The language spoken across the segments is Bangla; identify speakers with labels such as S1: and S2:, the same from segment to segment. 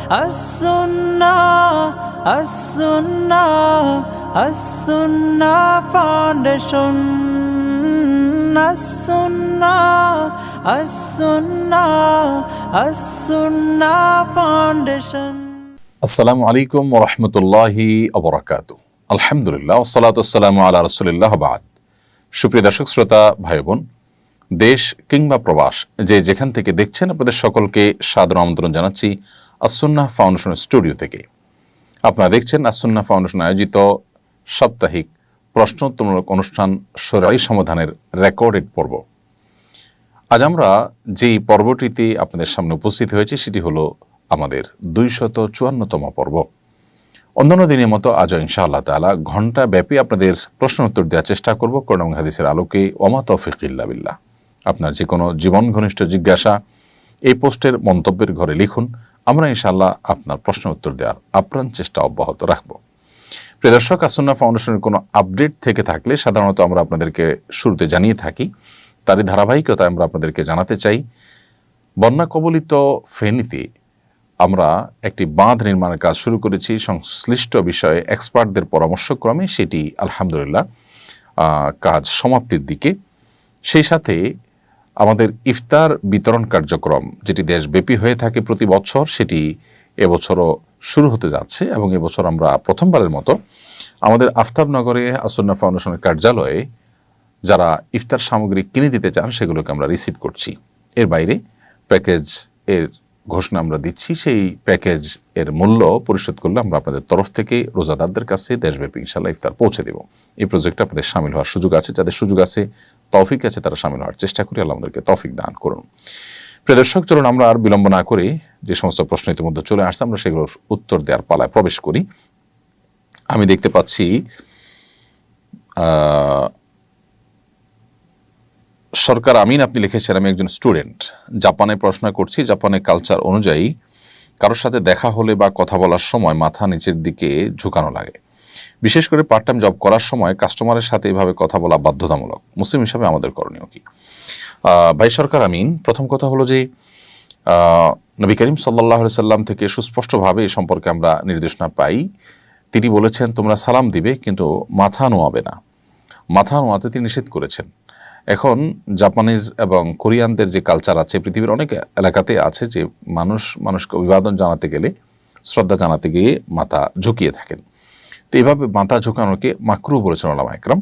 S1: as-sunnah, as-sunnah, as-sunnah foundation, as-sunnah, as-sunnah, as-sunnah foundation.
S2: আসসালামু আলাইকুম ওয়া রাহমাতুল্লাহি ওয়া বারাকাতুহু। আলহামদুলিল্লাহ ওয়াসসালাতু ওয়াসসালামু আলা রাসূলিল্লাহ বাদ। সুপ্রিয় দর্শক শ্রোতা ভাই বোন, দেশ কিংবা প্রবাস যে যেখান থেকে দেখছেন, আপনাদের সকলকে সাদর আমন্ত্রণ জানাচ্ছি আস-সুন্নাহ ফাউন্ডেশন স্টুডিও থেকে। আপনারা দেখছেন আস-সুন্নাহ ফাউন্ডেশন আয়োজিত সাপ্তাহিক প্রশ্নোত্তরমূলক অনুষ্ঠান শরঈ সমাধানের রেকর্ডেড পর্ব। আজ আমরা যেই পর্বটিতে আপনাদের সামনে উপস্থিত হয়েছে সেটি হলো আমাদের 254তম পর্ব। অন্যান্য দিনের মতো আজও ইনশাআল্লাহ তাআলা ঘণ্টা ব্যাপী আপনাদের প্রশ্ন উত্তর দেওয়ার চেষ্টা করব কোরআন এবং হাদিসের আলোকে। ওমা তৌফিক ইল্লা বিল্লাহ। আপনার যে কোনো জীবন ঘনিষ্ঠ জিজ্ঞাসা এই পোস্টের মন্তব্যের ঘরে লিখুন, আমরা ইনশাআল্লাহ আপনার প্রশ্ন উত্তর দেওয়ার আপ্রাণ চেষ্টা অব্যাহত রাখব। প্রিয় দর্শক, আস-সুন্নাহ ফাউন্ডেশনের কোনো আপডেট থেকে থাকলে সাধারণত আমরা আপনাদেরকে শুরুতে জানিয়ে থাকি। তারই ধারাবাহিকতায় আমরা আপনাদেরকে জানাতে চাই, বন্যা কবলিত ফেনীতে আমরা একটি বাঁধ নির্মাণের কাজ শুরু করেছি। সংশ্লিষ্ট বিষয়ে এক্সপার্টদের পরামর্শক্রমে সেটি আলহামদুলিল্লাহ কাজ সমাপ্তির দিকে। সেই সাথে আমাদের ইফতার বিতরণ কার্যক্রম যেটি দেশব্যাপী হয়ে থাকে প্রতি বছর, সেটি এবছরও শুরু হতে যাচ্ছে এবং এবছর আমরা প্রথমবারের মতো আমাদের আফতাবনগরে আস-সুন্নাহ ফাউন্ডেশনের কার্যালয়ে যারা ইফতার সামগ্রী কিনে দিতে চান সেগুলোকে আমরা রিসিভ করছি। এর বাইরে প্যাকেজ এর ঘোষণা আমরা দিচ্ছি, সেই প্যাকেজ এর মূল্য পরিশোধ করলে আমরা আপনাদের তরফ থেকে রোজাদারদের কাছে দেশব্যাপী ইনশাআল্লাহ ইফতার পৌঁছে দেব। এই প্রজেক্টে আপনাদের সামিল হওয়ার সুযোগ আছে, যাদের সুযোগ আছে, তৌফিক আছে, তারা সামিল হওয়ার চেষ্টা করি। আল্লাহ আমাদেরকে তৌফিক দান করুন। প্রিয় দর্শক, চলুন আমরা আর বিলম্ব না করে যে সমস্ত প্রশ্ন ইতিমধ্যে চলে আসছে আমরা সেগুলোর উত্তর দেওয়ার পালায় প্রবেশ করি। আমি দেখতে পাচ্ছি সরকার আমিন, আপনি লিখেছেন, আমি একজন স্টুডেন্ট, জাপানে পড়াশোনা করছি। জাপানের কালচার অনুযায়ী কারোর সাথে দেখা হলে বা কথা বলার সময় মাথা নিচের দিকে ঝুঁকানো লাগে। বিশেষ করে পার্ট টাইম জব করার সময় কাস্টমারের সাথে এভাবে কথা বলা বাধ্যতামূলক। মুসলিম হিসাবে আমাদের করণীয় কি? ভাই সরকার আমিন, প্রথম কথা হলো যে নবী করিম সাল্লাল্লাহু আলাইহি সাল্লাম থেকে সুস্পষ্টভাবে এই সম্পর্কে আমরা নির্দেশনা পাই। তিনি বলেছেন তোমরা সালাম দিবে কিন্তু মাথা নোয়াবে না। মাথা নোয়াতে তিনি নিষেধ করেছেন। এখন জাপানিজ এবং কোরিয়ানদের যে কালচার আছে, পৃথিবীর অনেক এলাকাতে আছে, যে মানুষকে অভিবাদন জানাতে গেলে, শ্রদ্ধা জানাতে গিয়ে মাথা ঝুঁকিয়ে থাকেন। তো এইভাবে মাথা ঝুঁকানোকে মাকরুহ বলেছেন উলামা ইকরাম।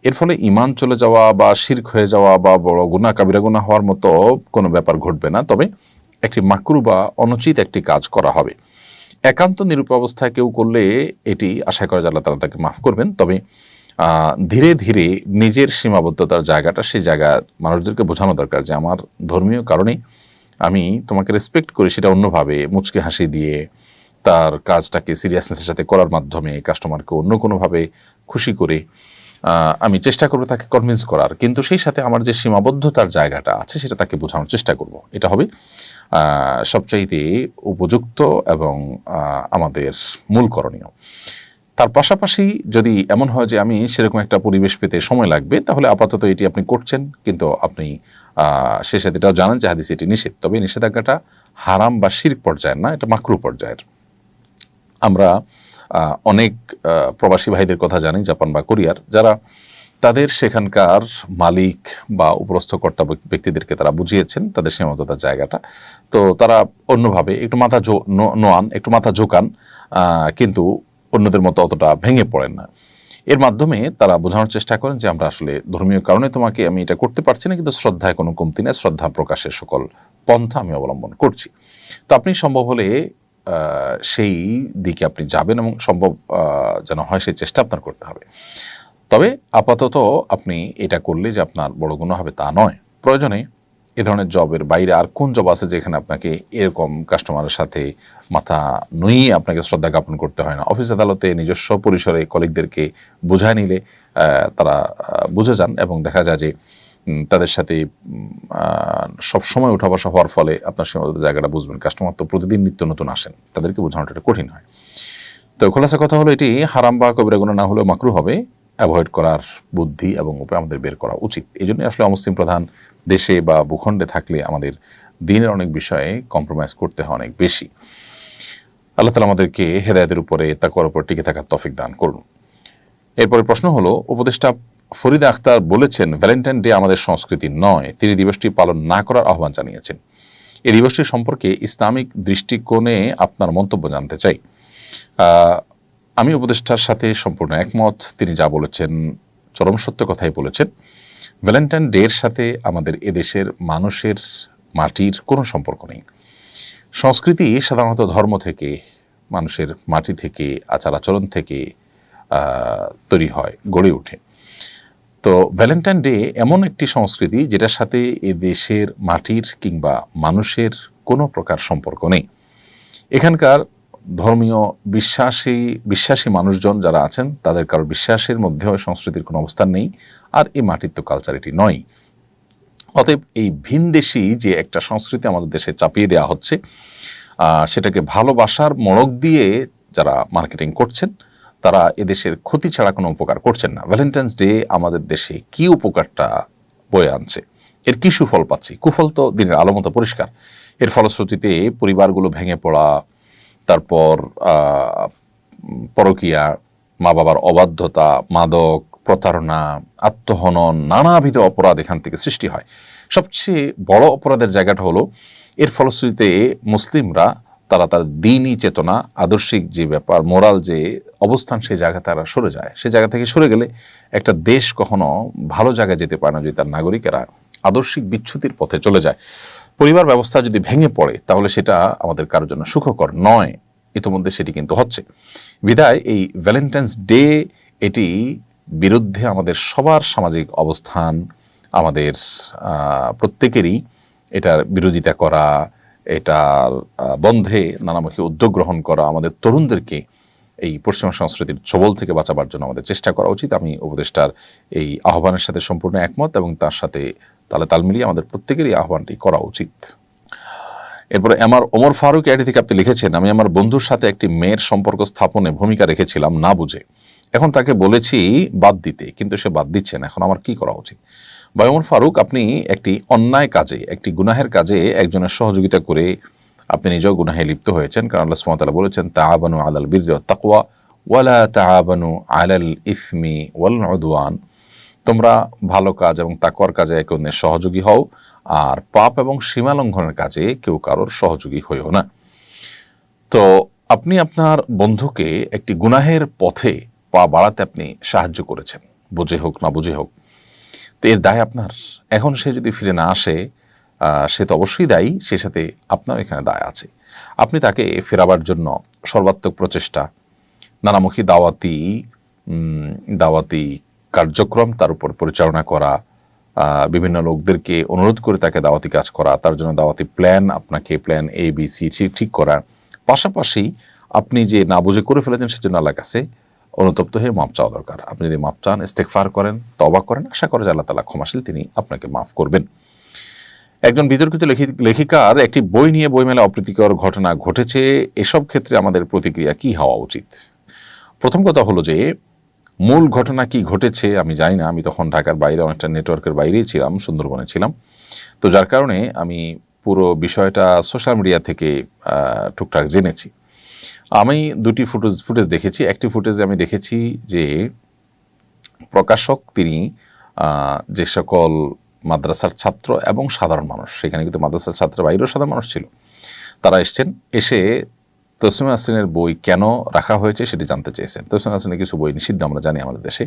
S2: এর ফলে ঈমান চলে যাওয়া বা শিরক হয়ে যাওয়া বা বড় গুনাহ কাবিরা গুনাহ হওয়ার মতো কোনো ব্যাপার ঘটবে না, তবে একটি মাকরুহ বা অনুচিত একটি কাজ করা হবে। একান্ত নিরূপ অবস্থায় কেউ করলে এটি আশা করা যায় আল্লাহ তাআলা তাকে মাফ করবেন। তবে ধীরে ধীরে নিজের সীমাবদ্ধতার জায়গাটা, সেই জায়গা মানুষদেরকে বোঝানো দরকার যে আমার ধর্মীয় কারণে আমি তোমাকে রেসপেক্ট করি, সেটা অন্যভাবে মুচকি হাসি দিয়ে তার কাজটাকে সিরিয়াসনেসের সাথে করার মাধ্যমে কাস্টমারকে অন্য কোনোভাবে খুশি করে আমি চেষ্টা করবো তাকে কনভিন্স করার, কিন্তু সেই সাথে আমার যে সীমাবদ্ধতার জায়গাটা আছে সেটা তাকে বোঝানোর চেষ্টা করব। এটা হবে সবচাইতে উপযুক্ত এবং আমাদের মূল করণীয়। তার পাশাপাশি যদি এমন হয় যে আমি সেরকম একটা পরিবেশ পেতে সময় লাগবে, তাহলে আপাতত এটি আপনি করছেন, কিন্তু আপনি সেই সাথে এটাও জানেন যে হাদিসে এটি নিষেধ। তবে নিষেধাজ্ঞাটা হারাম বা শিরক পর্যায়ের না, এটা মাকরুহ পর্যায়ের। আমরা অনেক প্রবাসী ভাইদের কথা জানি, জাপান বা কোরিয়ার, যারা তাদের সেখানকার মালিক বা উপরস্থ কর্তা ব্যক্তিদেরকে তারা বুঝিয়েছেন তাদের সীমাবদ্ধতার জায়গাটা। তো তারা অন্যভাবে একটু মাথা নোয়ান, একটু মাথা ঝোঁকান, কিন্তু অন্যদের মতো অতটা ভেঙে পড়েন না। এর মাধ্যমে তারা বোঝানোর চেষ্টা করেন যে আমরা আসলে ধর্মীয় কারণে তোমাকে আমি এটা করতে পারছি না, কিন্তু শ্রদ্ধায় কোনো কমতি নেই, শ্রদ্ধা প্রকাশের সকল পন্থা আমি অবলম্বন করছি। তো আপনি সম্ভব হলে সেই দিকে আপনি যাবেন এবং সম্ভব যেন হয় সেই চেষ্টা আপনার করতে হবে। তবে আপাতত আপনি এটা করলে যে আপনার বড় গুনাহ হবে তা নয়। প্রয়োজনে এ ধরনের জবের বাইরে আর কোন জব আছে যেখানে আপনাকে এরকম কাস্টমারের সাথে মাথা নুইয়ে আপনাকে শ্রদ্ধা জ্ঞাপন করতে হয় না? অফিস আদালতে নিজস্ব পরিসরে কলিগদেরকে বোঝায় নিলে তারা বুঝে যান এবং দেখা যায় যে তাদের সাথে সব সময় উঠা বসা হওয়ার ফলে আপনার সীমাবদ্ধ জায়গাটা বুঝবেন। কাস্টমার তো প্রতিদিন নিত্য নতুন আসেন, তাদেরকে বোঝানোটা কঠিন হয়। তো খোলাসা কথা হলো, এটি হারাম বা কবিরা গুনাহ না হলেও মাকরুহ হবে। অ্যাভয়েড করার বুদ্ধি এবং উপায় আমাদের বের করা উচিত। এই জন্যই আসলে অমুসলিম প্রধান দেশে বা ভূখণ্ডে থাকলে আমাদের দিনের অনেক বিষয়ে কম্প্রোমাইজ করতে হয় অনেক বেশি। আল্লাহ তাআলা আমাদেরকে হেদায়েতের উপরে তাকওয়ার উপর টিকে থাকার তৌফিক দান করুন। এরপরে প্রশ্ন হলো, উপদেষ্টা ফরিদা আক্তার বলেছেন ভ্যালেন্টাইন ডে আমাদের সংস্কৃতি নয়, তিনি দিবসটি পালন না করার আহ্বান জানিয়েছেন। এই দিবসটি সম্পর্কে ইসলামিক দৃষ্টিকোণে আপনার মন্তব্য জানতে চাই। আমি উপদেষ্টার সাথে সম্পূর্ণ একমত। তিনি যা বলেছেন চরম সত্য কথাই বলেছেন। ভ্যালেন্টাইন ডে এর সাথে আমাদের এদেশের মানুষের মাটির কোনো সম্পর্ক নেই। সংস্কৃতি সাধারণত ধর্ম থেকে, মানুষের মাটি থেকে, আচার আচরণ থেকে তৈরি হয়, গড়ে ওঠে। তো ভ্যালেন্টাইন ডে এমন একটি সংস্কৃতি যেটার সাথে এ দেশের মাটির কিংবা মানুষের কোনো প্রকার সম্পর্ক নেই। এখানকার ধর্মীয় বিশ্বাসী মানুষজন যারা আছেন তাদের কারোর বিশ্বাসের মধ্যেও সংস্কৃতির কোনো অবস্থান নেই, আর এই মাটির তো কালচার এটি নয়। অতএব এই ভিনদেশী যে একটা সংস্কৃতি আমাদের দেশে চাপিয়ে দেওয়া হচ্ছে, সেটাকে ভালোবাসার মড়ক দিয়ে যারা মার্কেটিং করছেন তারা এদেশের ক্ষতি ছাড়া কোনো উপকার করছেন না। ভ্যালেন্টাইন্স ডে আমাদের দেশে কি উপকারটা বয়ে আনছে, এর কি সুফল পাচ্ছি? কুফল তো দিনের আলো মতো পরিষ্কার। এর ফলশ্রুতিতে পরিবারগুলো ভেঙে পড়া, তারপর পরকীয়া, মা বাবার অবাধ্যতা, মাদক, প্রতারণা, আত্মহনন, নানাবিধ অপরাধ এখান থেকে সৃষ্টি হয়। সবচেয়ে বড় অপরাধের জায়গাটা হলো এর ফলশ্রুতিতে মুসলিমরা তারা তার দ্বীনি চেতনা, আদর্শিক যে ব্যাপার, মোরাল যে অবস্থান, সেই জায়গা তারা সরে যায়। সেই জায়গা থেকে সরে গেলে একটা দেশ কখনো ভালো জায়গায় যেতে পারে না যদি তার নাগরিকেরা আদর্শিক বিচ্যুতির পথে চলে যায়। পরিবার ব্যবস্থা যদি ভেঙে পড়ে তাহলে সেটা আমাদের কারোর জন্য সুখকর নয়। ইতিমধ্যে সেটি কিন্তু হচ্ছে। বিধায় এই ভ্যালেন্টাইন্স ডে এটি বিরুদ্ধে আমাদের সবার সামাজিক অবস্থান, আমাদের প্রত্যেকেরই এটার বিরোধিতা করা, এটার বন্ধে নানামুখী উদ্যোগ গ্রহণ করা, আমাদের তরুণদেরকে এই পশ্চিমা সংস্কৃতির ছোবল থেকে বাঁচাবার জন্য আমাদের চেষ্টা করা উচিত। আমি উপদেষ্টার এই আহ্বানের সাথে সম্পূর্ণ একমত এবং তার সাথে তালে তাল মিলিয়ে আমাদের প্রত্যেকেরই আহ্বানটি করা উচিত। এরপরে আমার ওমর ফারুক আইডি থেকে আপনি লিখেছেন, আমি আমার বন্ধুর সাথে একটি মেয়ের সম্পর্ক স্থাপনে ভূমিকা রেখেছিলাম না বুঝে। এখন তাকে বলেছি বাদ দিতে, কিন্তু সে বাদ দিচ্ছে না। এখন আমার কি করা উচিত? ভাই ওমর ফারুক, আপনি একটি অন্যায় কাজে, একটি গুনাহের কাজে একজনের সহযোগিতা করে আপনি নিজেও গুনাহে লিপ্ত হয়েছেন। কারণ আল্লাহ সুবহানাহু ওয়া তাআলা বলেছেন, তাআবানু আলাল বিররি ওয়াত তাকওয়া ওয়ালা তাআবানু আলাল ইসমি ওয়াল উদওয়ান। তোমরা ভালো কাজ এবং তাকওয়ার কাজে একে অন্যের সহযোগী হও, আর পাপ এবং সীমা লঙ্ঘনের কাজে কেউ কারোর সহযোগী হইও না। তো আপনি আপনার বন্ধুকে একটি গুনাহের পথে পা বাড়াতে আপনি সাহায্য করেছেন, বুঝে হোক না বুঝে হোক, তো এর দায় আপনার। এখন সে যদি ফিরে না আসে, সে তো অবশ্যই দায়ী, সে সাথে আপনার এখানে দায় আছে। আপনি তাকে ফেরাবার জন্য সর্বাত্মক প্রচেষ্টা, নানামুখী দাওয়াতি কার্যক্রম তার উপর পরিচালনা করা, বিভিন্ন লোকদেরকে অনুরোধ করে তাকে দাওয়াতি কাজ করা, তার জন্য দাওয়াতি প্ল্যান, আপনাকে প্ল্যান ABC ঠিক করা, পাশাপাশি আপনি যে না বুঝে করে ফেলেছেন সেজন্য আল্লাহর কাছে অনুতপ্ত হয়ে মাপ চাওয়া দরকার। আপনি যদি মাপ চান, ইস্তেগফার করেন, তওবা করেন, আশা করা যায় আল্লাহ তাআলা ক্ষমাশীল, তিনি আপনাকে মাফ করবেন। একজন বিতর্কিত লেখিকার একটি বই নিয়ে বইমেলা অপ্রীতিকর ঘটনা ঘটেছে, এসব ক্ষেত্রে আমাদের প্রতিক্রিয়া কি হওয়া উচিত? প্রথম কথা হলো যে মূল ঘটনা কি ঘটেছে আমি জানি না। আমি তখন ঢাকার বাইরে, অনেকটা নেটওয়ার্কের বাইরেই ছিলাম, সুন্দরবনে ছিলাম। তো যার কারণে আমি পুরো বিষয়টা সোশ্যাল মিডিয়া থেকে টুকটাক জেনেছি। আমি দুটি ফুটেজ দেখেছি। একটি ফুটেজে আমি দেখেছি যে প্রকাশক তিনি যে সকল মাদ্রাসার ছাত্র এবং সাধারণ মানুষ, সেখানে কিন্তু মাদ্রাসার ছাত্রের বাইরেও সাধারণ মানুষ ছিল, তারা এসে তসলিমা নাসরিনের বই কেন রাখা হয়েছে সেটি জানতে চেয়েছেন। তসলিমা নাসরিনের কিছু বই নিষিদ্ধ আমরা জানি আমাদের দেশে।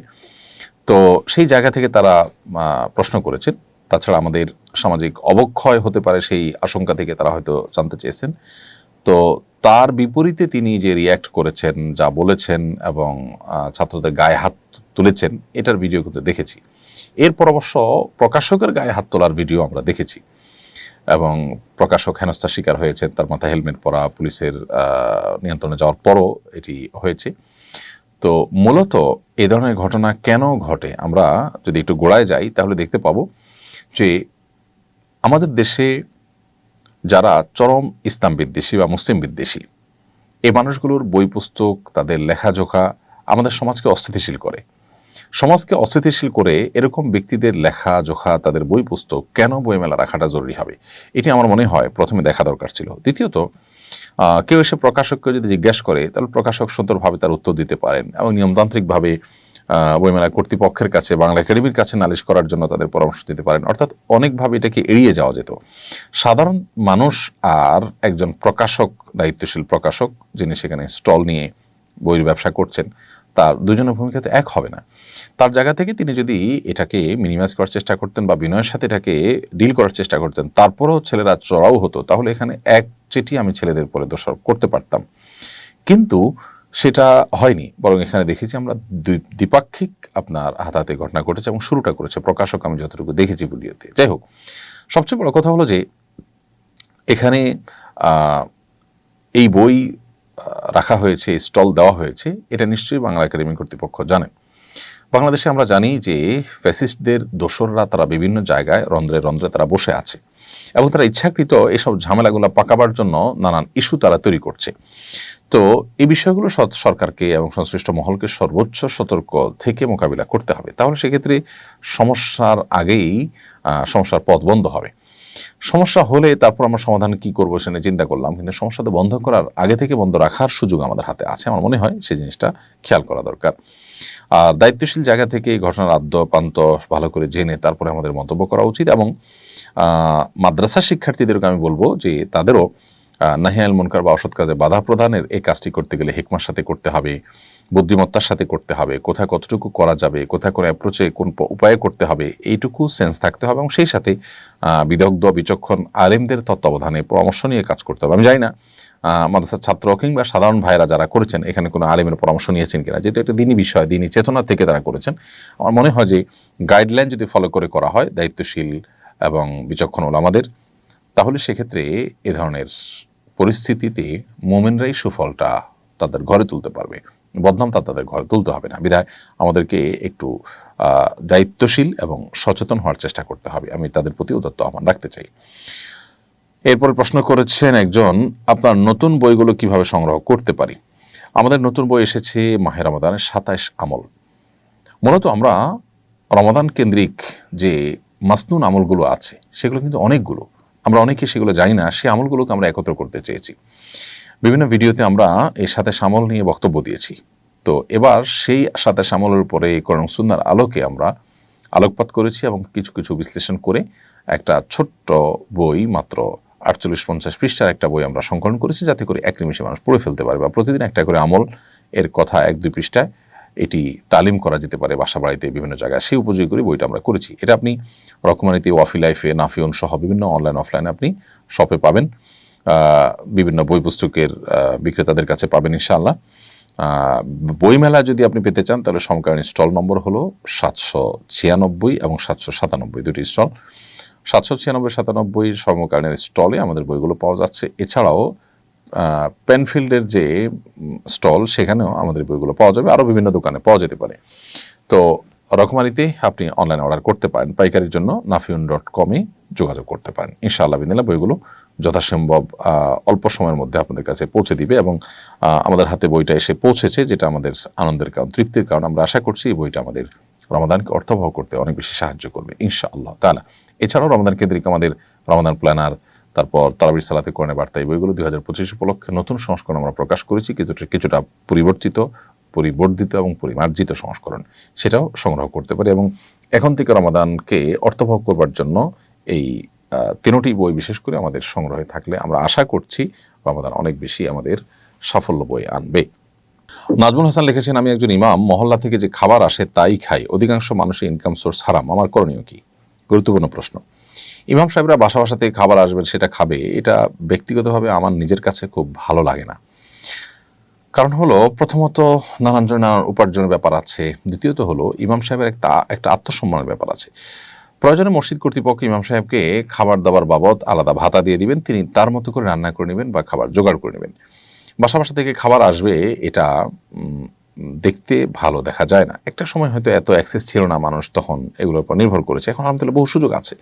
S2: তো সেই জায়গা থেকে তারা প্রশ্ন করেছেন। তাছাড়া আমাদের সামাজিক অবক্ষয় হতে পারে সেই আশঙ্কা থেকে তারা হয়তো জানতে চেয়েছেন। তো তার বিপরীতে তিনি যে রিয়্যাক্ট করেছেন, যা বলেছেন এবং ছাত্রদের গায়ে হাত তুলেছেন, এটার ভিডিও কিন্তু দেখেছি। এরপর অবশ্য প্রকাশকের গায়ে হাত তোলার ভিডিও আমরা দেখেছি এবং প্রকাশক হেনস্থার শিকার হয়েছেন। তার মাথায় হেলমেট পরা, পুলিশের নিয়ন্ত্রণে যাওয়ার পরও এটি হয়েছে। তো মূলত এ ধরনের ঘটনা কেন ঘটে, আমরা যদি একটু গোড়ায় যাই তাহলে দেখতে পাবো যে আমাদের দেশে যারা চরম ইসলাম বিদ্বেষী বা মুসলিম বিদ্বেষী, এই মানুষগুলোর বই পুস্তক, তাদের লেখাজোখা আমাদের সমাজকে অস্থিতিশীল করে। সমাজকে অস্থিতিশীল করে এরকম ব্যক্তিদের লেখাজোখা, তাদের বই পুস্তক কেন বইমেলা রাখাটা জরুরি হবে, এটি আমার মনে হয় প্রথমে দেখা দরকার ছিল। দ্বিতীয়ত, কেউ এসে প্রকাশককে যদি জিজ্ঞেস করে তাহলে প্রকাশক সুন্দরভাবে তার উত্তর দিতে পারেন এবং নিয়মতান্ত্রিকভাবে বইমেলা কর্তৃপক্ষের কাছে বাংলা একাডেমির কাছে নালিশ করার জন্য তাদের পরামর্শ দিতে পারেন। অর্থাৎ অনেকভাবে এটাকে এড়িয়ে যাওয়া যেত। সাধারণ মানুষ আর একজন প্রকাশক, দায়িত্বশীল প্রকাশক যিনি সেখানে স্টল নিয়ে বইয়ের ব্যবসা করছেন, তার দুজনের ভূমিকা তো এক হবে না। তার জায়গা থেকে তিনি যদি এটাকে মিনিমাইজ করার চেষ্টা করতেন বা বিনয়ের সাথে এটাকে ডিল করার চেষ্টা করতেন, তারপরেও ছেলেরা চড়াও হতো, তাহলে এখানে এক চিঠি আমি ছেলেদের পরে দোষারোপ করতে পারতাম। কিন্তু সেটা হয়নি, বরং এখানে দেখেছি আমরা দ্বিপাক্ষিক আপনার হাতাহাতি ঘটনা ঘটেছে এবং শুরুটা করেছে প্রকাশক, আমি যতটুকু দেখেছি ভিডিওতে। যাই হোক, সবচেয়ে বড় কথা হলো যে এখানে এই বই রাখা হয়েছে, স্টল দেওয়া হয়েছে, এটা নিশ্চয়ই বাংলা একাডেমি কর্তৃপক্ষ জানেন। বাংলাদেশে আমরা জানি যে ফ্যাসিস্টদের দোসররা তারা বিভিন্ন জায়গায় রন্ধ্রে রন্ধ্রে তারা বসে আছে এবং তারা ইচ্ছাকৃত এসব ঝামেলাগুলো পাকাবার জন্য নানান ইস্যু তারা তৈরি করছে। তো এই বিষয়গুলো সরকারকে এবং সংশ্লিষ্ট মহলকে সর্বোচ্চ সতর্ক থেকে মোকাবিলা করতে হবে। তাহলে সেক্ষেত্রে সমস্যার আগেই সমস্যার পথ বন্ধ হবে। সমস্যা হলে তারপর আমরা সমাধান কি করবো সে নিয়ে চিন্তা করলাম, কিন্তু সমস্যাটা বন্ধ করার আগে থেকে বন্ধ রাখার সুযোগ আমাদের হাতে আছে। আমার মনে হয় সেই জিনিসটা খেয়াল করা দরকার। আর দায়িত্বশীল জায়গা থেকে এই ঘটনার আদ্য প্রান্ত ভালো করে জেনে তারপরে আমাদের মন্তব্য করা উচিত। এবং মাদ্রাসা শিক্ষার্থীদেরকে আমি বলবো যে তাদেরও নাহি আনিল মুনকার বা অসৎ কাজে বাধা প্রদানের এই কাজটি করতে গেলে হিকমার সাথে করতে হবে, বুদ্ধিমত্তার সাথে করতে হবে, কোথায় কতটুকু করা যাবে, কোথায় কোন অ্যাপ্রোচে কোন উপায়ে করতে হবে, এইটুকু সেন্স থাকতে হবে এবং সেই সাথে বিদগ্ধ বিচক্ষণ আলেমদের তত্ত্বাবধানে পরামর্শ নিয়ে কাজ করতে হবে। আমি জানি না মাদ্রাসার ছাত্র কিংবা সাধারণ ভাইরা যারা করেছেন এখানে কোনো আলেমের পরামর্শ নিয়েছেন কিনা, যেহেতু একটা দিনী বিষয়, দিনী চেতনা থেকে তারা করেছেন। আমার মনে হয় যে গাইডলাইন যদি ফলো করে করা হয় দায়িত্বশীল এবং বিচক্ষণ ওলামাদের, তাহলে সেক্ষেত্রে এ ধরনের পরিস্থিতিতে মোমেনরাই সুফলটা তাদের ঘরে তুলতে পারবে, বদনামটা তাদের ঘরে তুলতে হবে না। বিধায় আমাদেরকে একটু দায়িত্বশীল এবং সচেতন হওয়ার চেষ্টা করতে হবে। আমি তাদের প্রতি উদাত্ত আহ্বান রাখতে চাই। এরপরে প্রশ্ন করেছেন একজন, আপনার নতুন বইগুলো কিভাবে সংগ্রহ করতে পারি? আমাদের নতুন বই এসেছে মাহে রমাদানের 27 আমল। মূলত আমরা রমাদান কেন্দ্রিক যে মাসনুন আমলগুলো আছে সেগুলো কিন্তু অনেকগুলো, আমরা অনেকে সেগুলো জানি না, সেই আমলগুলোকে আমরা একত্র করতে চেয়েছি। বিভিন্ন ভিডিওতে আমরা এর সাথে আমল নিয়ে বক্তব্য দিয়েছি। তো এবার সেই সাথে আমলের উপরে কোরআন সুন্নাহর আলোকে আমরা আলোকপাত করেছি এবং কিছু কিছু বিশ্লেষণ করে একটা ছোট্ট বই, মাত্র 48-50 পৃষ্ঠার একটা বই আমরা সংকলন করেছি, যাতে করে এক নিমিষে মানুষ পড়ে ফেলতে পারে বা প্রতিদিন একটা করে আমল এর কথা 1-2 পৃষ্ঠায় এটি তালিম করা যেতে পারে বাসা বাড়িতে বিভিন্ন জায়গায়, সেই উপযোগী করে বইটা আমরা করেছি। এটা আপনি রকমারিতে, ওয়াফি লাইফে, নাফিউন সহ বিভিন্ন অনলাইন অফলাইনে আপনি শপে পাবেন, বিভিন্ন বই পুস্তকের বিক্রেতাদের কাছে পাবেন ইনশাআল্লাহ। বইমেলা যদি আপনি পেতে চান তাহলে সমকালীন স্টল নম্বর হলো 796 এবং 797, দুটি স্টল। 796-97 সমকালীনের স্টলে আমাদের বইগুলো পাওয়া যাচ্ছে। এছাড়াও পেনফিল্ডের যে স্টল সেখানেও আমাদের বইগুলো পাওয়া যাবে, আরও বিভিন্ন দোকানে পাওয়া যেতে পারে। তো রকমারিতে আপনি অনলাইনে অর্ডার করতে পারেন, পাইকারির জন্য nafiun.com যোগাযোগ করতে পারেন। ইনশাআল্লাহ বিদিনিল্লাহ বইগুলো যথাসম্ভব অল্প সময়ের মধ্যে আপনাদের কাছে পৌঁছে দিবে এবং আমাদের হাতে বইটা এসে পৌঁছেছে, যেটা আমাদের আনন্দের কারণ, তৃপ্তির কারণ। আমরা আশা করছি এই বইটা আমাদের রমাদানকে অর্থবহ করতে অনেক বেশি সাহায্য করবে ইনশাআল্লাহ তাআলা। এছাড়াও রমাদান কেন্দ্রিক আমাদের রমাদান প্ল্যানার, তারপর তারাবির সালাতে কোরআনের বার্তা, এই বইগুলো 2025 উপলক্ষে নতুন সংস্করণ আমরা প্রকাশ করেছি, কিছুটা পরিবর্ধিত এবং পরিমার্জিত সংস্করণ, সেটাও সংগ্রহ করতে পারি। এবং এখন থেকে রমাদানকে অর্থবহ করবার জন্য এই 3টি বই বিশেষ করে আমাদের সংগ্রহে থাকলে আমরা আশা করছি রমাদান অনেক বেশি আমাদের সাফল্য বই আনবে। নাজমুল হাসান লিখেছেন, আমি একজন ইমাম, মহল্লা থেকে যে খাবার আসে তাই খাই, অধিকাংশ মানুষের ইনকাম সোর্স হারাম, আমার করণীয় কি? গুরুত্বপূর্ণ প্রশ্ন। ইমাম সাহেবরা বাসা বাসা থেকে খাবার আসবেন, সেটা খাবে, এটা ব্যক্তিগতভাবে আমার নিজের কাছে খুব ভালো লাগে না। কারণ হলো, প্রথমত নানান উপার্জনের ব্যাপার আছে, দ্বিতীয়ত হলো ইমাম সাহেবের একটা আত্মসম্মানের ব্যাপার আছে। প্রয়োজনে মসজিদ কর্তৃপক্ষ ইমাম সাহেবকে খাবার দাবার বাবদ আলাদা ভাতা দিয়ে দিবেন, তিনি তার মতো করে রান্না করে নেবেন বা খাবার জোগাড় করে নেবেন। বাসা বাসা থেকে খাবার আসবে, এটা দেখতে ভালো দেখা যায় না। একটা সময় হয়তো এত অ্যাক্সেস ছিল না, মানুষ তখন এগুলোর উপর নির্ভর করেছে, এখন আলহামদুলিল্লাহ বহু সুযোগ আছে।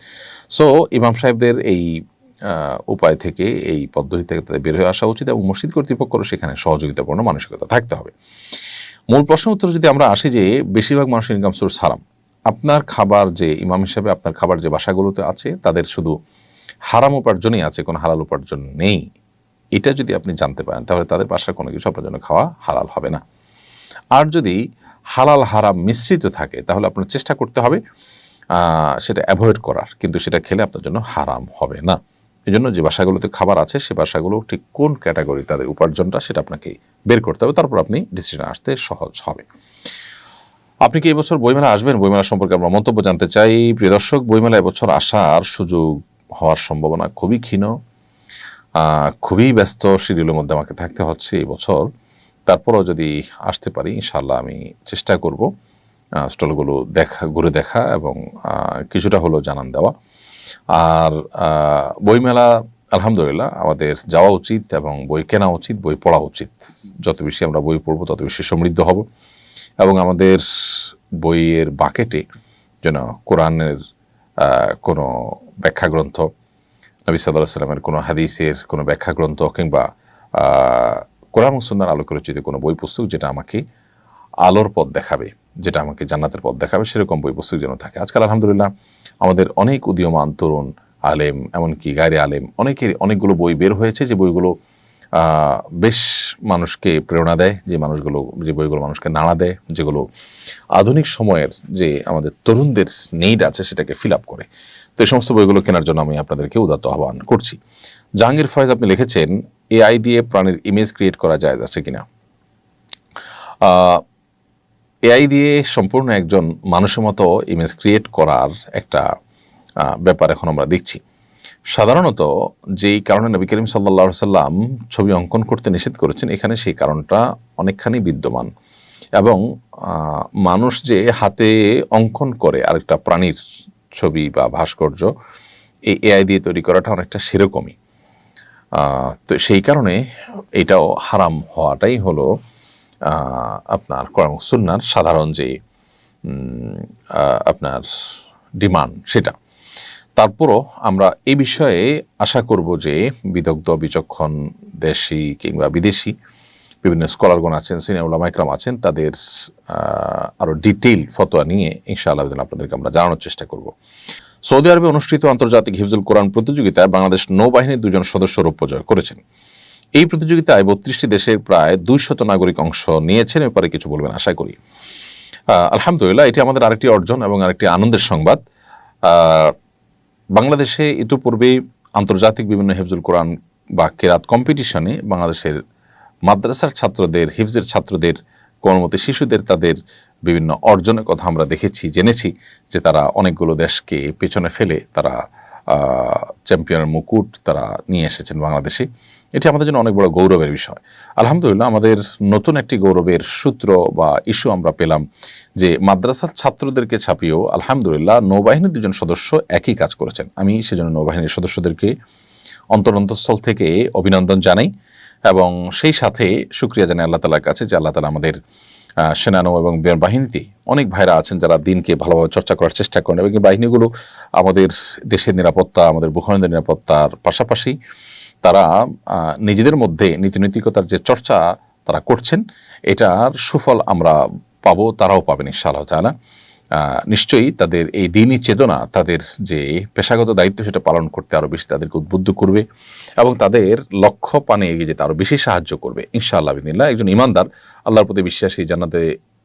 S2: সো ইমাম সাহেবদের এই উপায় থেকে, এই পদ্ধতি থেকে তাদের বের হয়ে আসা উচিত এবং মসজিদ কর্তৃপক্ষেরও সেখানে সহযোগিতাপূর্ণ মানসিকতা থাকতে হবে। মূল প্রশ্নের উত্তর যদি আমরা আসি যে বেশিরভাগ মানুষের ইনকাম সোর্স হারাম, আপনার খাবার যে ইমাম হিসাবে আপনার খাবার যে বাসাগুলোতে আছে তাদের শুধু হারাম উপার্জনই আছে, কোনো হালাল উপার্জন নেই, এটা যদি আপনি জানতে পারেন তাহলে তাদের বাসার কোনো কিছু আপনার জন্য খাওয়া হালাল হবে না। আর যদি হালাল হারাম মিশ্রিত থাকে তাহলে আপনার চেষ্টা করতে হবে সেটা অ্যাভয়েড করার, কিন্তু সেটা খেলে আপনার জন্য হারাম হবে না। এই জন্য যে বাসাগুলোতে খাবার আছে সে বাসাগুলো ঠিক কোন ক্যাটাগরি তাদের উপার্জনটা সেটা আপনাকে বের করতে হবে, তারপর আপনি ডিসিশন আসতে সহজ হবে। আপনি কি এবছর বইমেলা আসবেন? বইমেলা সম্পর্কে আমরা মন্তব্য জানতে চাই। প্রিয় দর্শক, বইমেলা এবছর আসার সুযোগ হওয়ার সম্ভাবনা খুবই ক্ষীণ। খুবই ব্যস্ত শিডিউলের মধ্যে আমাকে থাকতে হচ্ছে এই বছর। তারপরও যদি আসতে পারি ইনশাআল্লাহ আমি চেষ্টা করব স্টলগুলো ঘুরে দেখা এবং কিছুটা হলেও জানান দেওয়া। আর বইমেলা আলহামদুলিল্লাহ আমাদের যাওয়া উচিত এবং বই কেনা উচিত, বই পড়া উচিত। যত বেশি আমরা বই পড়ব তত বেশি সমৃদ্ধ হব এবং আমাদের বইয়ের বাকেটে যেন কোরআনের কোনো ব্যাখ্যা গ্রন্থ, নবী সাল্লাল্লাহু আলাইহি ওয়াসাল্লামের কোনো হাদিসের কোনো ব্যাখ্যা গ্রন্থ কিংবা কোরআন ও সুন্নাহর আলোকে রচিত কোনো বই পুস্তক যেটা আমাকে আলোর পথ দেখাবে, যেটা আমাকে জান্নাতের পথ দেখাবে, সেরকম বই পুস্তক যেন থাকে। আজকাল আলহামদুলিল্লাহ আমাদের অনেক উদীয়মান তরুণ আলেম, এমনকি গায়রে আলেম, অনেকগুলো বই বের হয়েছে যে বইগুলো বেশ মানুষকে প্রেরণা দেয়, যে বইগুলো মানুষকে নাড়া দেয়, যেগুলো আধুনিক সময়ের যে আমাদের তরুণদের নিড আছে সেটাকে ফিল আপ করে। তো এই সমস্ত বইগুলো কেনার জন্য আমি আপনাদেরকে উদাত্ত আহ্বান করছি। জাহাঙ্গীর ফয়েজ আপনি লিখেছেন, এআই দিয়ে প্রাণীর ইমেজ ক্রিয়েট করা যায় আছে কিনা? এআই দিয়ে সম্পূর্ণ একজন মানুষের মতো ইমেজ ক্রিয়েট করার একটা ব্যাপার এখন আমরা দেখছি। সাধারণত যেই কারণে নবী করিম সাল্লাল্লাহু আলাইহি সাল্লাম ছবি অঙ্কন করতে নিষেধ করেছেন, এখানে সেই কারণটা অনেকখানি বিদ্যমান। এবং মানুষ যে হাতে অঙ্কন করে আরেকটা প্রাণীর ছবি বা ভাস্কর্য, এই এআই দিয়ে তৈরি করাটা অনেকটা সেরকমই। তো সেই কারণে এটাও হারাম হওয়াটাই হলো আপনার কোরআন ও সুন্নাহর সাধারণ যে আপনার ডিমান্ড সেটা। তারপরও আমরা এই বিষয়ে আশা করব যে বিদগ্ধ বিচক্ষণ দেশি কিংবা বিদেশি বিভিন্ন স্কলারগণ আছেন, সিনিয়র উলামা ইকরাম আছেন, তাদের আরও ডিটেইল ফতোয়া নিয়ে ইনশাআল্লাহ আপনাদেরকে আমরা জানানোর চেষ্টা করব। সৌদি আরবে অনুষ্ঠিত আন্তর্জাতিক হিফজুল কোরআন প্রতিযোগিতায় বাংলাদেশ নৌবাহিনীর 2 জন সদস্য রৌপ্য জয় করেছেন। এই প্রতিযোগিতায় 32টি দেশের প্রায় 200 নাগরিক অংশ নিয়েছেন। এরপরে কিছু বলবেন আশা করি। আলহামদুলিল্লাহ, এটি আমাদের আরেকটি অর্জন এবং আরেকটি আনন্দের সংবাদ। বাংলাদেশে ইতিপূর্বেই আন্তর্জাতিক বিভিন্ন হিফজুল কোরআন বা কেরাত কম্পিটিশনে বাংলাদেশের মাদ্রাসার ছাত্রদের, হিফজের ছাত্রদের, কোমলমতি শিশুদের তাদের বিভিন্ন অর্জনের কথা আমরা দেখেছি, জেনেছি যে তারা অনেকগুলো দেশকে পেছনে ফেলে তারা চ্যাম্পিয়নের মুকুট তারা নিয়ে এসেছেন বাংলাদেশে। এটি আমাদের জন্য অনেক বড় গৌরবের বিষয়। আলহামদুলিল্লাহ, আমাদের নতুন একটি গৌরবের সূত্র বা ইস্যু আমরা পেলাম যে মাদ্রাসার ছাত্রদেরকে ছাপিয়েও আলহামদুলিল্লাহ নৌবাহিনীর 2 জন সদস্য একই কাজ করেছেন। আমি সেজন্য নৌবাহিনীর সদস্যদেরকে অন্তরস্থল থেকে অভিনন্দন জানাই এবং সেই সাথে শুকরিয়া জানাই আল্লাহ তাআলার কাছে যে আল্লাহ তাআলা আমাদের সেনানৌ এবং বাহিনীতে অনেক ভাইরা আছেন যারা দিনকে ভালোভাবে চর্চা করার চেষ্টা করেন এবং বাহিনীগুলো আমাদের দেশের নিরাপত্তা, আমাদের ভূখণ্ডের নিরাপত্তার পাশাপাশি তারা নিজেদের মধ্যে নীতিনৈতিকতার যে চর্চা তারা করছেন, এটার সুফল আমরা পাবো, তারাও পাবেন ইনশাআল্লাহ তাআলা। নিশ্চয়ই তাদের এই দ্বীনি চেতনা, তাদের যে পেশাগত দায়িত্ব সেটা পালন করতে আরও বেশি তাদেরকে উদ্বুদ্ধ করবে এবং তাদের লক্ষ্য পানে এগিয়ে যেতে আরও বেশি সাহায্য করবে ইনশাআল্লাহ বিদিনিল্লাহ। একজন ইমানদার, আল্লাহর প্রতি বিশ্বাসী, জান্নাতে